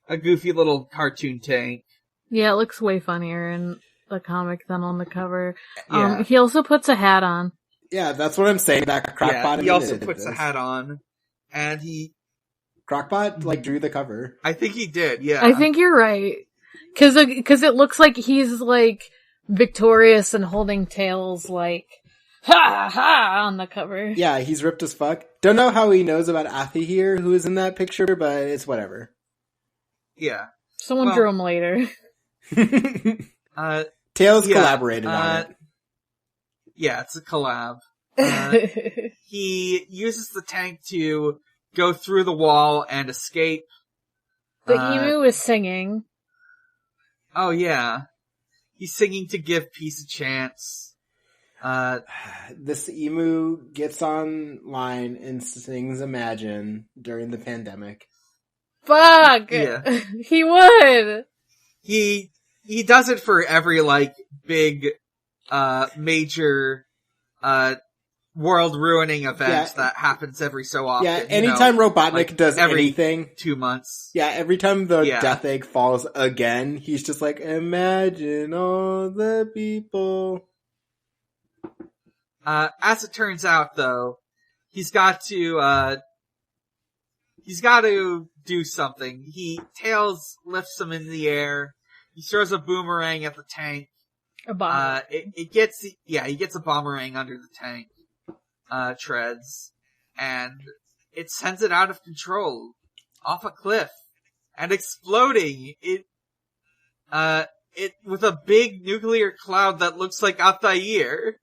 a goofy little cartoon tank. Yeah, it looks way funnier in the comic than on the cover. Yeah. He also puts a hat on. Yeah, that's what I'm saying. That Crockpot. He also puts a hat on, and Crockpot, like, drew the cover. I think he did, yeah. I think you're right. Cause it looks like he's, like, victorious and holding Tails, like, ha ha, on the cover. Yeah, he's ripped as fuck. Don't know how he knows about Athi here, who is in that picture, but it's whatever. Yeah. Someone drew him later. Tails collaborated on it. Yeah, it's a collab. He uses the tank to go through the wall and escape. The emu is singing. Oh yeah. He's singing to give peace a chance. This emu gets online and sings Imagine during the pandemic. Fuck! Yeah. He would! He does it for every, like, big, major, world-ruining event that happens every so often. Yeah, anytime Robotnik does anything. 2 months. Yeah, every time the Death Egg falls again, he's just like, imagine all the people. As it turns out, though, he's got to do something. Tails lifts him in the air. He throws a boomerang at the tank. A bomb. He gets a boomerang under the tank, treads, and it sends it out of control, off a cliff, and exploding. It with a big nuclear cloud that looks like Altair.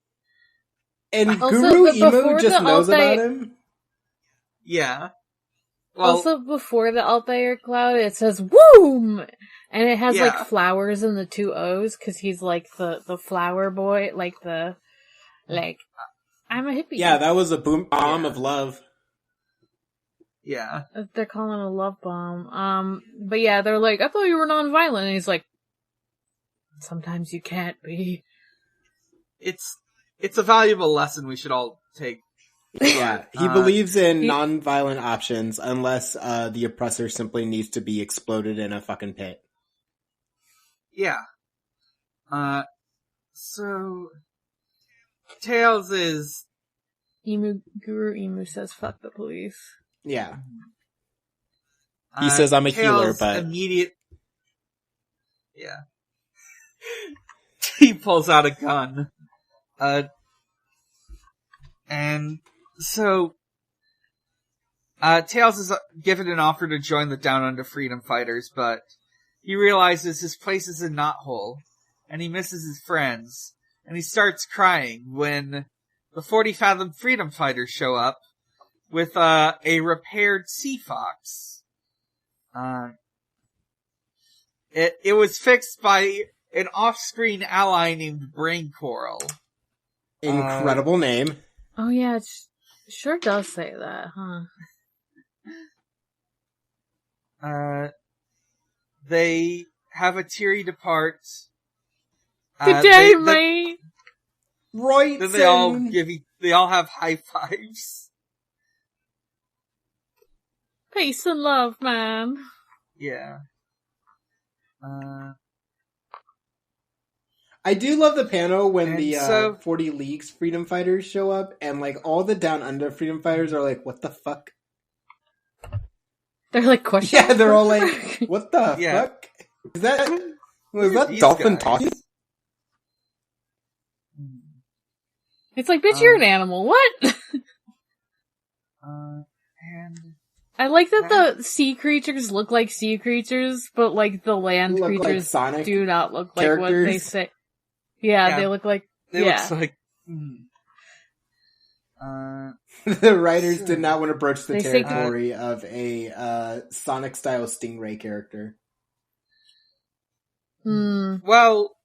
And Guru Emu just knows about him? Yeah. Well, also, before the Altair cloud, it says, "Woom!" And it has, like, flowers in the 2 O's, cause he's, like, the flower boy, like, I'm a hippie. Yeah, that was a bomb of love. Yeah. They're calling it a love bomb. But yeah, they're like, I thought you were nonviolent, and he's like, sometimes you can't be. It's a valuable lesson we should all take. Yeah, he believes in non-violent options unless the oppressor simply needs to be exploded in a fucking pit. Yeah. So Tails is Guru Emu says fuck the police. Yeah. He says I'm a healer, but Yeah. He pulls out a gun. And so, Tails is given an offer to join the Down Under Freedom Fighters, but he realizes his place is a knothole, and he misses his friends, and he starts crying when the 40 Fathom Freedom Fighters show up with a repaired Sea Fox. It was fixed by an off-screen ally named Brain Coral. Incredible name. Oh yeah, it sure does say that, huh? They have a teary depart. Good day, mate! Right. Then they all have high fives. Peace and love, man. Yeah. I do love the panel when the 40 Leagues Freedom Fighters show up, and like all the Down Under Freedom Fighters are like, "What the fuck?" They're like questioning. Yeah, they're all like, "What the fuck?" Is that Dolphin talking? It's like, bitch, you're an animal. What? And I like that the sea creatures look like sea creatures, but like the land creatures Sonic do not look like characters. what they say. Yeah, they look like. Looks like. The writers did not want to broach the territory of a Sonic-style Stingray character. Well,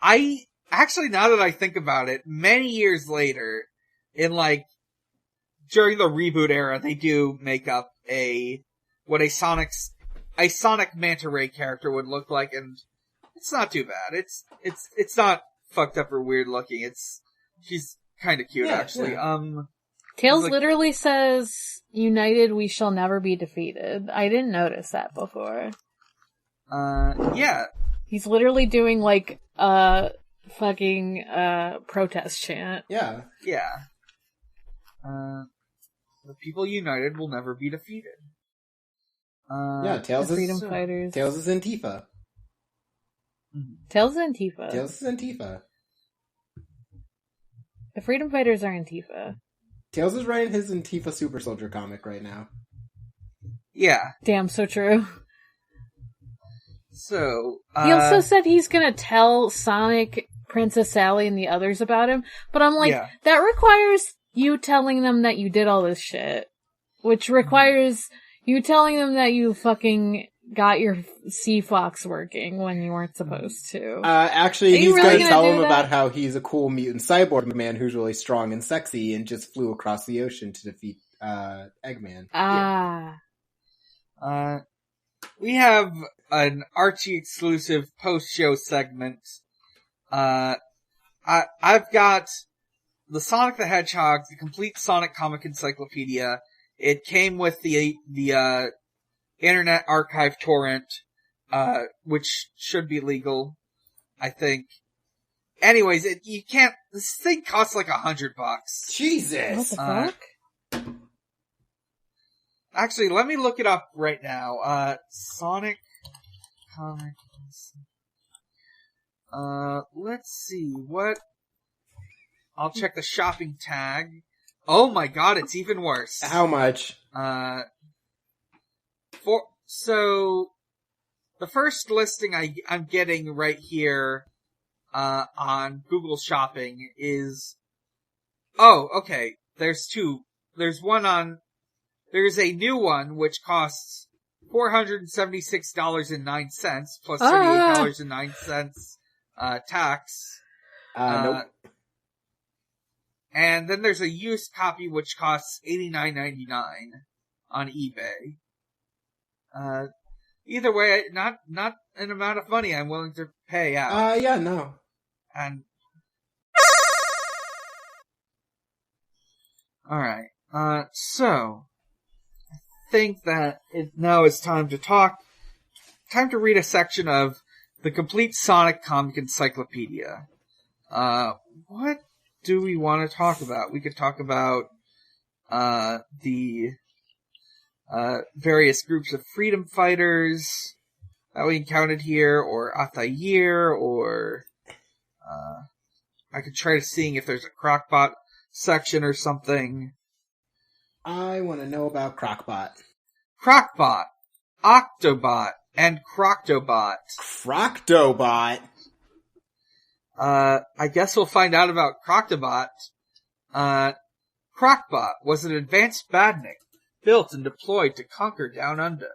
actually, now that I think about it, many years later, during the reboot era, they do make up what a Sonic Manta Ray character would look like, and it's not too bad. It's not fucked up or weird looking. She's kind of cute, actually. Yeah. Tails literally says, "United, we shall never be defeated." I didn't notice that before. Yeah. He's literally doing, like, a fucking, protest chant. Yeah. Yeah. The people united will never be defeated. Yeah, Tails is freedom fighters. Tails is Antifa. Tails is Antifa. Tails is Antifa. The freedom fighters are Antifa. Tails is writing his Antifa Super Soldier comic right now. Yeah. Damn, so true. So, he also said he's gonna tell Sonic, Princess Sally, and the others about him, but I'm like, that requires you telling them that you did all this shit. Which requires you telling them that you fucking got your Sea Fox working when you weren't supposed to. Actually, he's really gonna tell him about how he's a cool mutant cyborg man who's really strong and sexy and just flew across the ocean to defeat, Eggman. We have an Archie exclusive post-show segment. I've got the Sonic the Hedgehog, the complete Sonic comic encyclopedia. It came with the Internet Archive torrent, which should be legal, I think. Anyways, this thing costs like $100. Jesus! What the fuck? Actually, let me look it up right now. Sonic comics. Let's see, I'll check the shopping tag. Oh my god, it's even worse. How much? So, the first listing I'm getting right here, on Google Shopping is, okay, there's two. There's a new one which costs $476.09 plus $38.09, tax. Nope. And then there's a used copy which costs $89.99 on eBay. Either way, not an amount of money I'm willing to pay out. Yeah, no. And alright, so I think that now is time to read a section of the complete Sonic comic encyclopedia. What do we want to talk about? We could talk about the various groups of freedom fighters that we encountered here, or Altair, or I could try to seeing if there's a Crockbot section or something. I want to know about Crockbot. Crockbot, Octobot, and Croctobot. Croctobot? I guess we'll find out about Croctobot. Crockbot was an advanced badnik, built and deployed to conquer Down Under.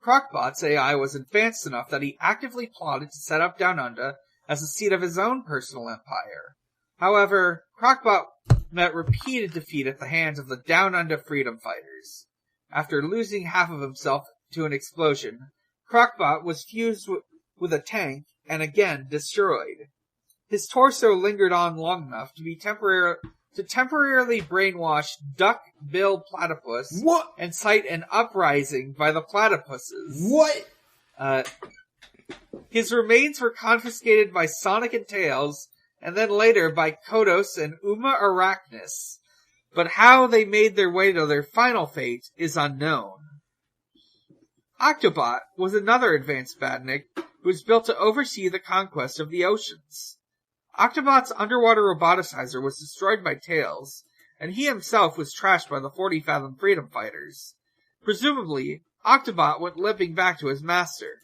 Crockbot's AI was advanced enough that he actively plotted to set up Down Under as the seat of his own personal empire. However, Crockbot met repeated defeat at the hands of the Down Under freedom fighters. After losing half of himself to an explosion, Crockbot was fused with a tank and again destroyed. His torso lingered on long enough to be temporarily brainwash Duck Bill Platypus and cite an uprising by the platypuses. What? His remains were confiscated by Sonic and Tails, and then later by Kodos and Uma Arachnis. But how they made their way to their final fate is unknown. Octobot was another advanced badnik who was built to oversee the conquest of the oceans. Octobot's underwater roboticizer was destroyed by Tails, and he himself was trashed by the 40 Fathom freedom fighters. Presumably, Octobot went limping back to his master.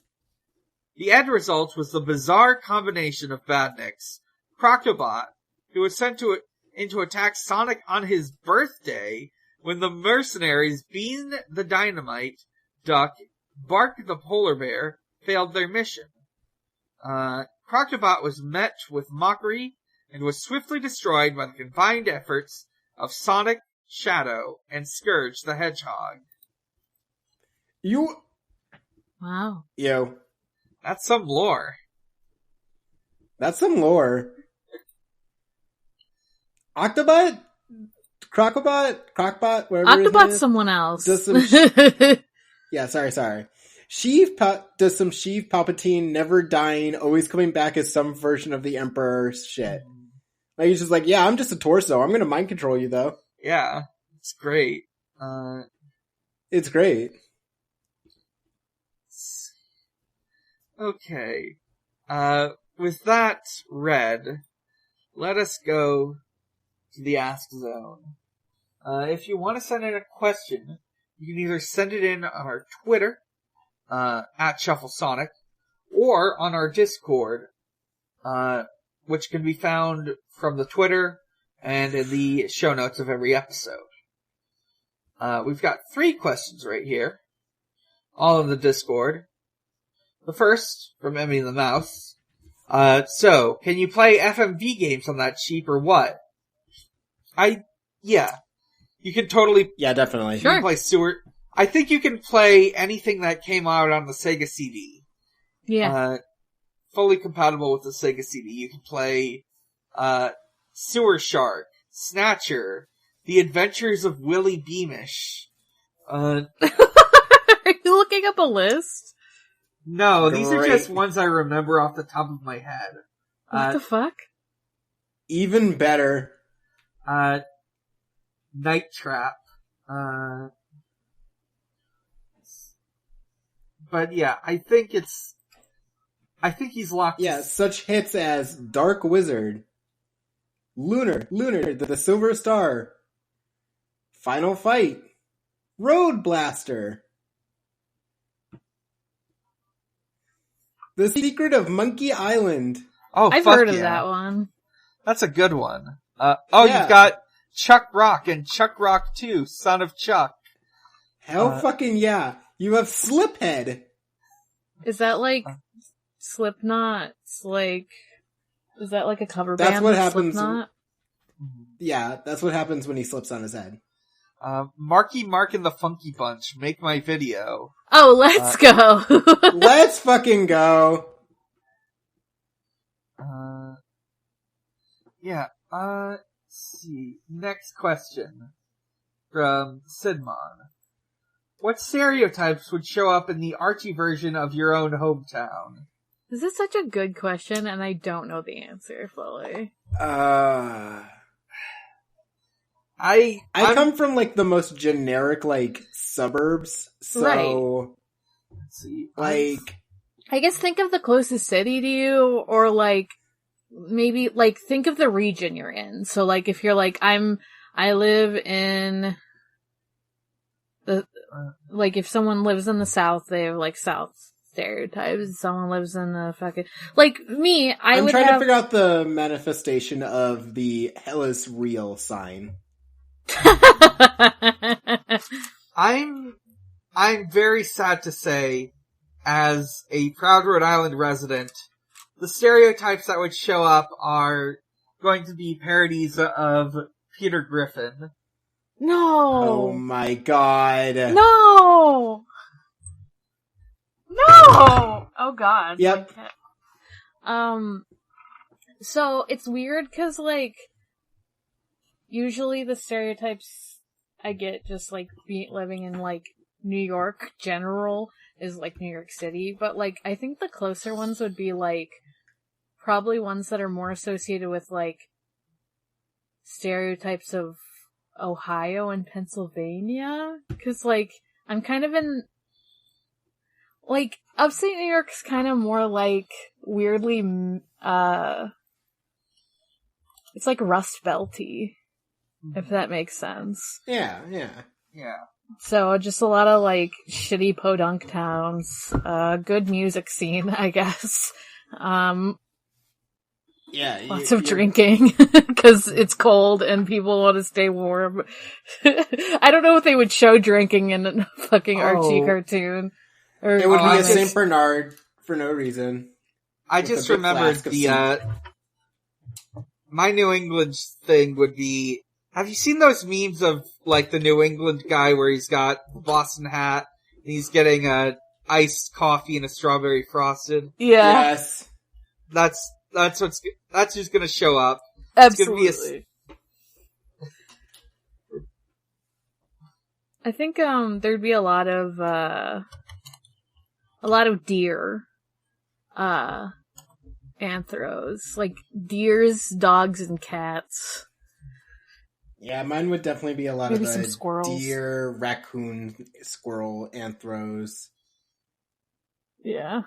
The end result was the bizarre combination of badniks, Croctobot, who was sent in to attack Sonic on his birthday when the mercenaries Bean the Dynamite, Duck, Bark the Polar Bear failed their mission. Croctobot was met with mockery and was swiftly destroyed by the combined efforts of Sonic, Shadow, and Scourge the Hedgehog. Wow. Yo. That's some lore. That's some lore. Octobot? Crocbot? Whatever Octobot's someone else. Does some yeah, sorry. Does some Sheev Palpatine never dying, always coming back as some version of the Emperor shit. Like, he's just like, yeah, I'm just a torso. I'm gonna mind control you, though. Yeah, it's great. It's great. Okay. With that read, let us go to the Ask Zone. If you want to send in a question, you can either send it in on our Twitter, at ShuffleSonic, or on our Discord, which can be found from the Twitter and in the show notes of every episode. We've got 3 questions right here, all in the Discord. The first, from Emmy the Mouse. So, can you play FMV games on that cheap or what? Yeah. You can totally... Yeah, definitely. You can play Sewer... I think you can play anything that came out on the Sega CD. Yeah. Fully compatible with the Sega CD. You can play, Sewer Shark, Snatcher, The Adventures of Willy Beamish. Are you looking up a list? No, these are just ones I remember off the top of my head. What the fuck? Even better. Night Trap. But yeah, I think he's locked. Yeah, such hits as Dark Wizard, Lunar, the Silver Star, Final Fight, Road Blaster, The Secret of Monkey Island. Oh, I've heard of that one. That's a good one. Yeah. You've got Chuck Rock and Chuck Rock 2, Son of Chuck. Hell fucking yeah. You have Sliphead. Is that like Slipknot's like... Is that like a cover That's band? what happens. Slipknot? Yeah, that's what happens when he slips on his head. Marky Mark and the Funky Bunch, Make My Video. Oh, let's go! Let's fucking go! Yeah, let's see. Next question. From Sidmon. What stereotypes would show up in the Archie version of your own hometown? This is such a good question, and I don't know the answer fully. I come from like the most generic like suburbs, so Right. Let's see. like I guess think of the closest city to you, or like, maybe, like, think of the region you're in. So like, if you're like, I live in the, like, if someone lives in the South, they have like South stereotypes. If someone lives in the fucking, like me, I'm trying to figure out the manifestation of the hell is real sign. I'm very sad to say, as a proud Rhode Island resident, the stereotypes that would show up are going to be parodies of Peter Griffin. No! Oh my god. No! No! Oh god. Yep. So it's weird cause like, usually the stereotypes I get just like living in like New York general is like New York City, but like I think the closer ones would be like probably ones that are more associated with like stereotypes of Ohio and Pennsylvania, cause like I'm kind of in like upstate New York's kind of more like weirdly it's like Rust Belty, if that makes sense. Yeah. So just a lot of like shitty podunk towns, good music scene, I guess. Yeah. Lots of drinking because it's cold and people want to stay warm. I don't know if they would show drinking in a fucking Archie cartoon. Or it would be a just- Saint Bernard for no reason. I With just a big remembered flask of my New England thing would be, have you seen those memes of, like, the New England guy where he's got the Boston hat, and he's getting a iced coffee and a strawberry frosted? Yeah. Yes. That's who's gonna show up. Absolutely. I think, there'd be a lot of deer, anthros. Like, deers, dogs, and cats. Yeah, mine would definitely be a lot Maybe of some the squirrels. deer, raccoon, squirrel, anthros. Yeah.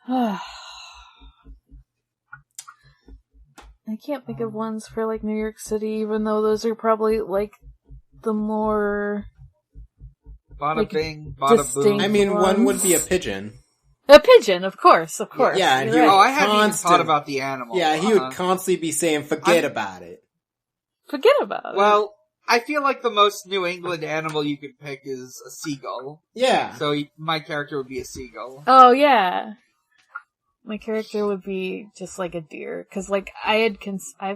I can't think of ones for, like, New York City, even though those are probably, like, the more... Bada like, bing, bada boom. distinct I mean, one would ones. be a pigeon. A pigeon, of course. Yeah, and You're right. Oh, I hadn't even Constant. thought about the animal. Yeah, he would constantly be saying, forget about it. Forget about it. Well, I feel like the most New England animal you could pick is a seagull. Yeah. So my character would be a seagull. Oh, yeah. My character would be just like a deer. Cause, like, I've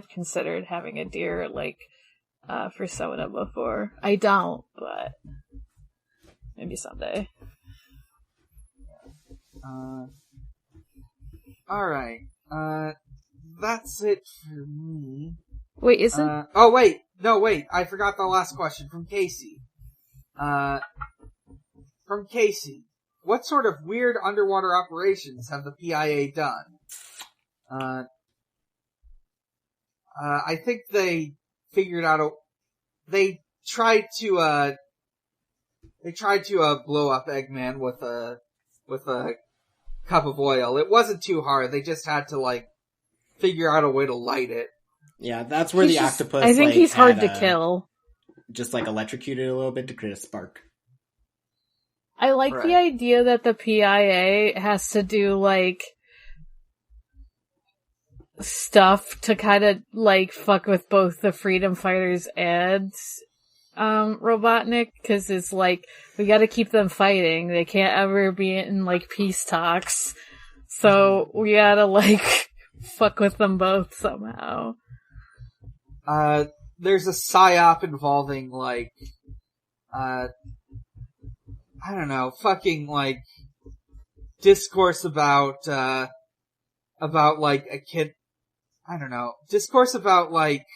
considered having a deer, like, for Sona before. I don't, but maybe someday. Alright. That's it for me. Wait, isn't... oh, wait. No, wait. I forgot the last question from Casey. From Casey. What sort of weird underwater operations have the PIA done? I think they figured out they tried to blow up Eggman with a cup of oil. It wasn't too hard. They just had to, like, figure out a way to light it. Yeah, that's where the octopus, I think like, he's hard had, to kill. Just, like, electrocuted a little bit to create a spark. I like the idea that the PIA has to do, like, stuff to kind of, like, fuck with both the Freedom Fighters and Robotnik, because it's like, we gotta keep them fighting. They can't ever be in, like, peace talks. So we gotta, like, fuck with them both somehow. There's a psyop involving, like, I don't know, fucking, like, discourse about, like, a kid, I don't know, discourse about, like,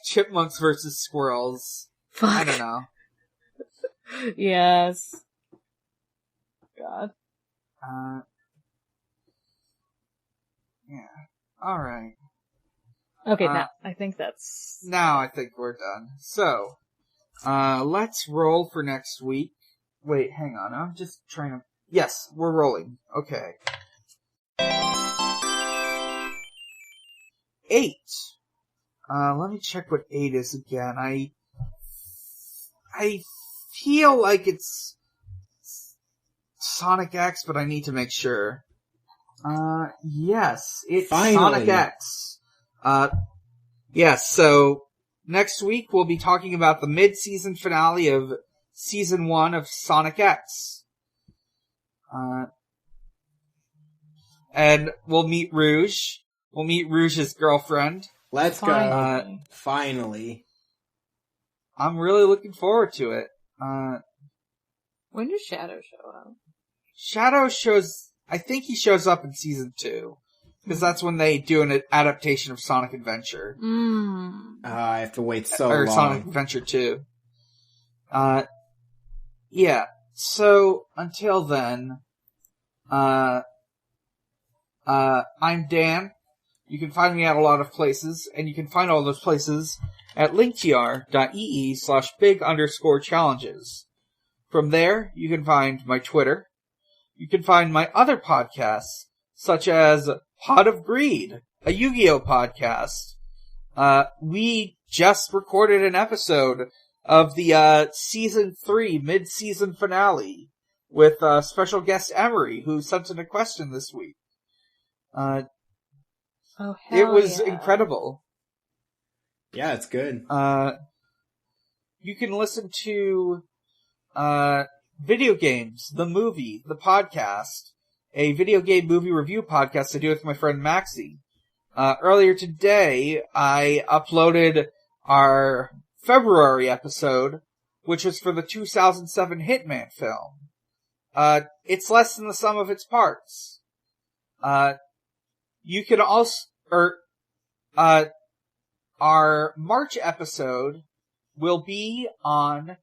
chipmunks versus squirrels. Fuck. I don't know. Yes. God. Yeah. Alright. Okay, now, I think that's... Now I think we're done. So, let's roll for next week. Wait, hang on, I'm just trying to... Yes, we're rolling. Okay. 8. Let me check what 8 is again. I feel like it's Sonic X, but I need to make sure. Yes, it's Finally. Sonic X. Yes, so next week we'll be talking about the mid-season finale of Season 1 of Sonic X. And we'll meet Rouge. We'll meet Rouge's girlfriend. Let's Finally. go. Finally. I'm really looking forward to it. When does Shadow show up? Shadow I think he shows up in Season 2. Because that's when they do an adaptation of Sonic Adventure. I have to wait so or long. Sonic Adventure 2. Yeah. So, until then, I'm Dan. You can find me at a lot of places, and you can find all those places at linktr.ee/big_challenges. From there, you can find my Twitter. You can find my other podcasts, such as Pod of Greed, a Yu-Gi-Oh! Podcast. We just recorded an episode of the Season 3 mid-season finale with special guest Emery, who sent in a question this week. It was incredible. Yeah, it's good. you can listen to Video Games, the movie, the podcast, a video game movie review podcast I do with my friend Maxie. Earlier today, I uploaded our February episode, which was for the 2007 Hitman film. It's less than the sum of its parts. You can also, our March episode will be on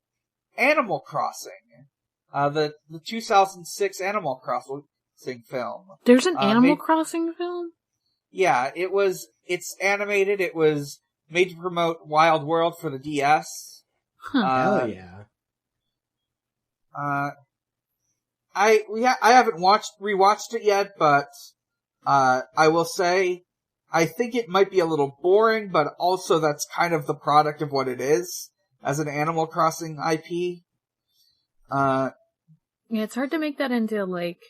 Animal Crossing, the 2006 Animal Crossing film. There's an Animal Crossing film? Yeah, it's animated, it was made to promote Wild World for the DS. Hell yeah. I haven't rewatched it yet, but, I will say, I think it might be a little boring, but also that's kind of the product of what it is, as an Animal Crossing IP. Yeah, it's hard to make that into, like,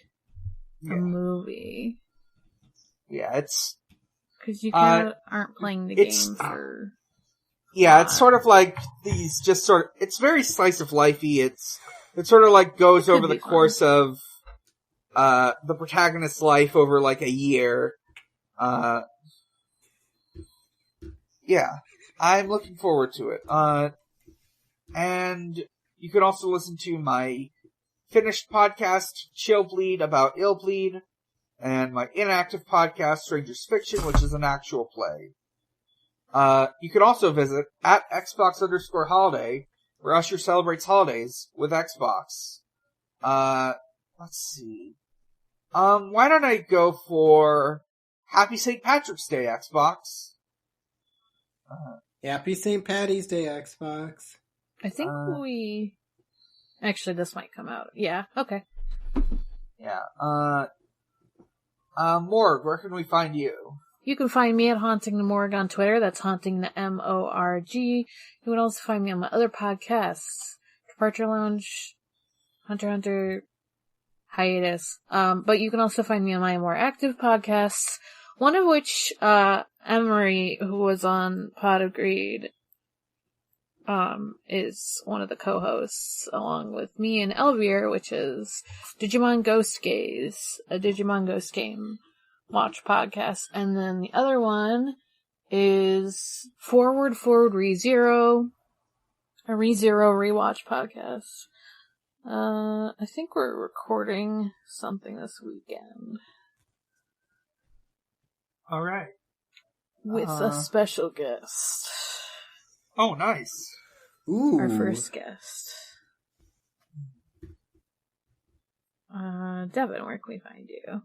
a movie. Yeah, it's... Because you kind of aren't playing the game for... Yeah, it's sort of like these it's very slice of lifey. It sort of like goes over the course of, the protagonist's life over like a year. Yeah, I'm looking forward to it. And you can also listen to my finished podcast, Chill Bleed, about Ill Bleed, and my inactive podcast, Stranger's Fiction, which is an actual play. You can also visit at Xbox_holiday, where Usher celebrates holidays with Xbox. Let's see. Why don't I go for Happy St. Patrick's Day, Xbox? Happy St. Patty's Day, Xbox. I think actually, this might come out. Yeah, okay. Yeah, Morg, where can we find you? You can find me at Haunting the Morg on Twitter. That's Haunting the MORG. You can also find me on my other podcasts. Departure Lounge, Hunter x Hunter, Hiatus. But you can also find me on my more active podcasts. One of which, Emery, who was on Pod Agreed, is one of the co-hosts, along with me and Elvier, which is Digimon Ghost Gaze, a Digimon Ghost Game watch podcast. And then the other one is Forward ReZero, a ReZero rewatch podcast. I think we're recording something this weekend. Alright. With a special guest. Oh, nice. Ooh. Our first guest. Devon, where can we find you?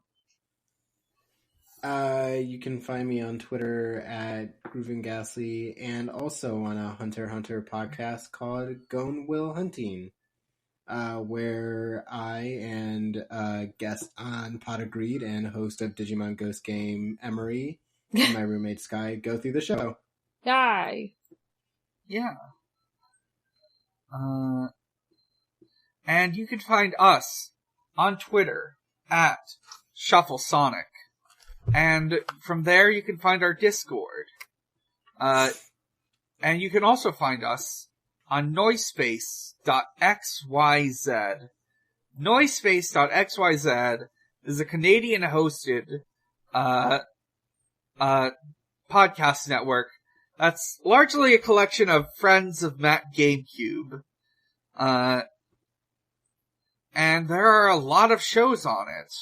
You can find me on Twitter at Groovin Ghastly, and also on a Hunter x Hunter podcast called Gone Will Hunting, where I and guest on Pod Agreed and host of Digimon Ghost Game, Emery, and my roommate Sky go through the show. Yay! Yeah. And you can find us on Twitter at Shuffle Sonic. And from there you can find our Discord. And you can also find us on Noisepace.xyz. Noisepace.xyz is a Canadian hosted podcast network that's largely a collection of friends of Matt GameCube. And there are a lot of shows on it.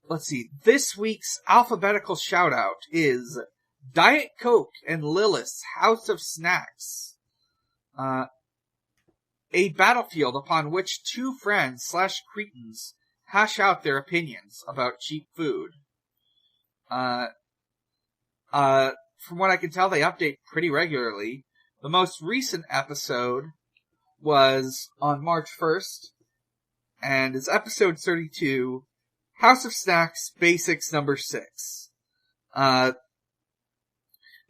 Let's see. This week's alphabetical shout-out is Diet Coke and Lilith's House of Snacks. A battlefield upon which two friends / cretins hash out their opinions about cheap food. From what I can tell, they update pretty regularly. The most recent episode was on March 1st, and it's episode 32, House of Snacks Basics number 6.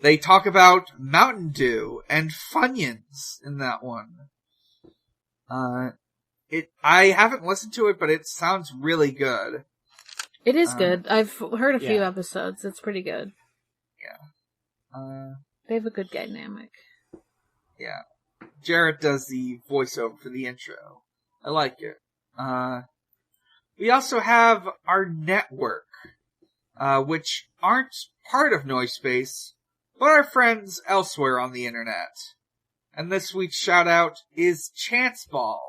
They talk about Mountain Dew and Funyuns in that one. I haven't listened to it, but it sounds really good. It is good. I've heard a few episodes. It's pretty good. Yeah. They have a good dynamic. Yeah. Jarrett does the voiceover for the intro. I like it. We also have our network, which aren't part of Noisepace, but are friends elsewhere on the internet. And this week's shout out is Chance Ball.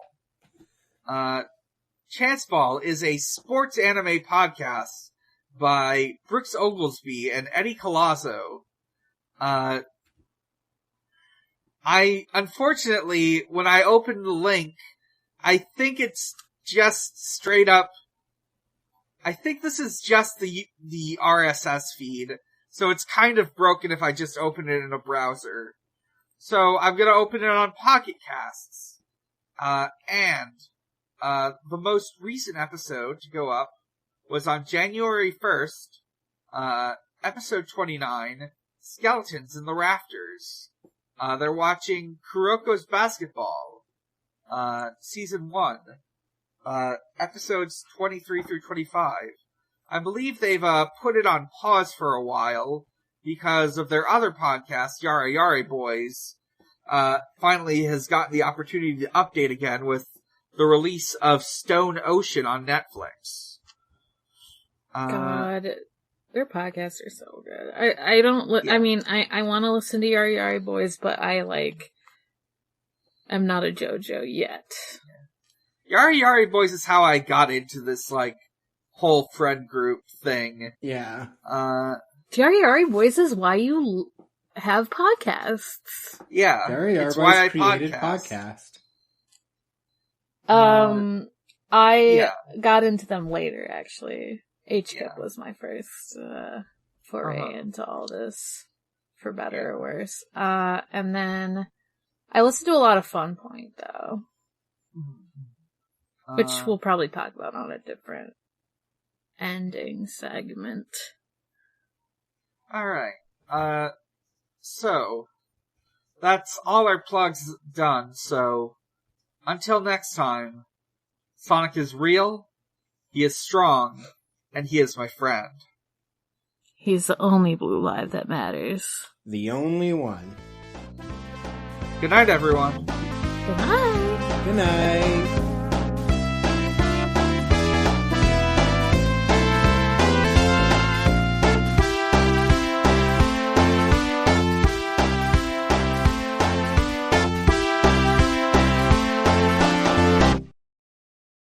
Chance Ball is a sports anime podcast by Brooks Oglesby and Eddie Colazzo. Unfortunately, when I opened the link, I think it's just straight up, I think this is just the RSS feed, so it's kind of broken if I just open it in a browser. So I'm gonna open it on Pocket Casts. And the most recent episode to go up was on January 1st, episode 29, Skeletons in the Rafters. They're watching Kuroko's Basketball, season 1, episodes 23 through 25. I believe they've, put it on pause for a while because of their other podcast, Yara Yara Boys, finally has gotten the opportunity to update again with the release of Stone Ocean on Netflix. God, their podcasts are so good. I don't, I mean, I want to listen to Yari Yari Boys, but I'm not a JoJo yet. Yari Yari Boys is how I got into this, like, whole friend group thing. Yeah. Yari Yari Boys is why you have podcasts. Yeah. Yari Yari it's why I created podcast. I got into them later, actually. HKIP was my first foray into all this, for better or worse. And then I listened to a lot of Fun Point, though, which we'll probably talk about on a different ending segment. Alright. So, that's all our plugs done, so until next time, Sonic is real, he is strong, and he is my friend. He's the only blue live that matters. The only one. Good night, everyone. Good night. Good night.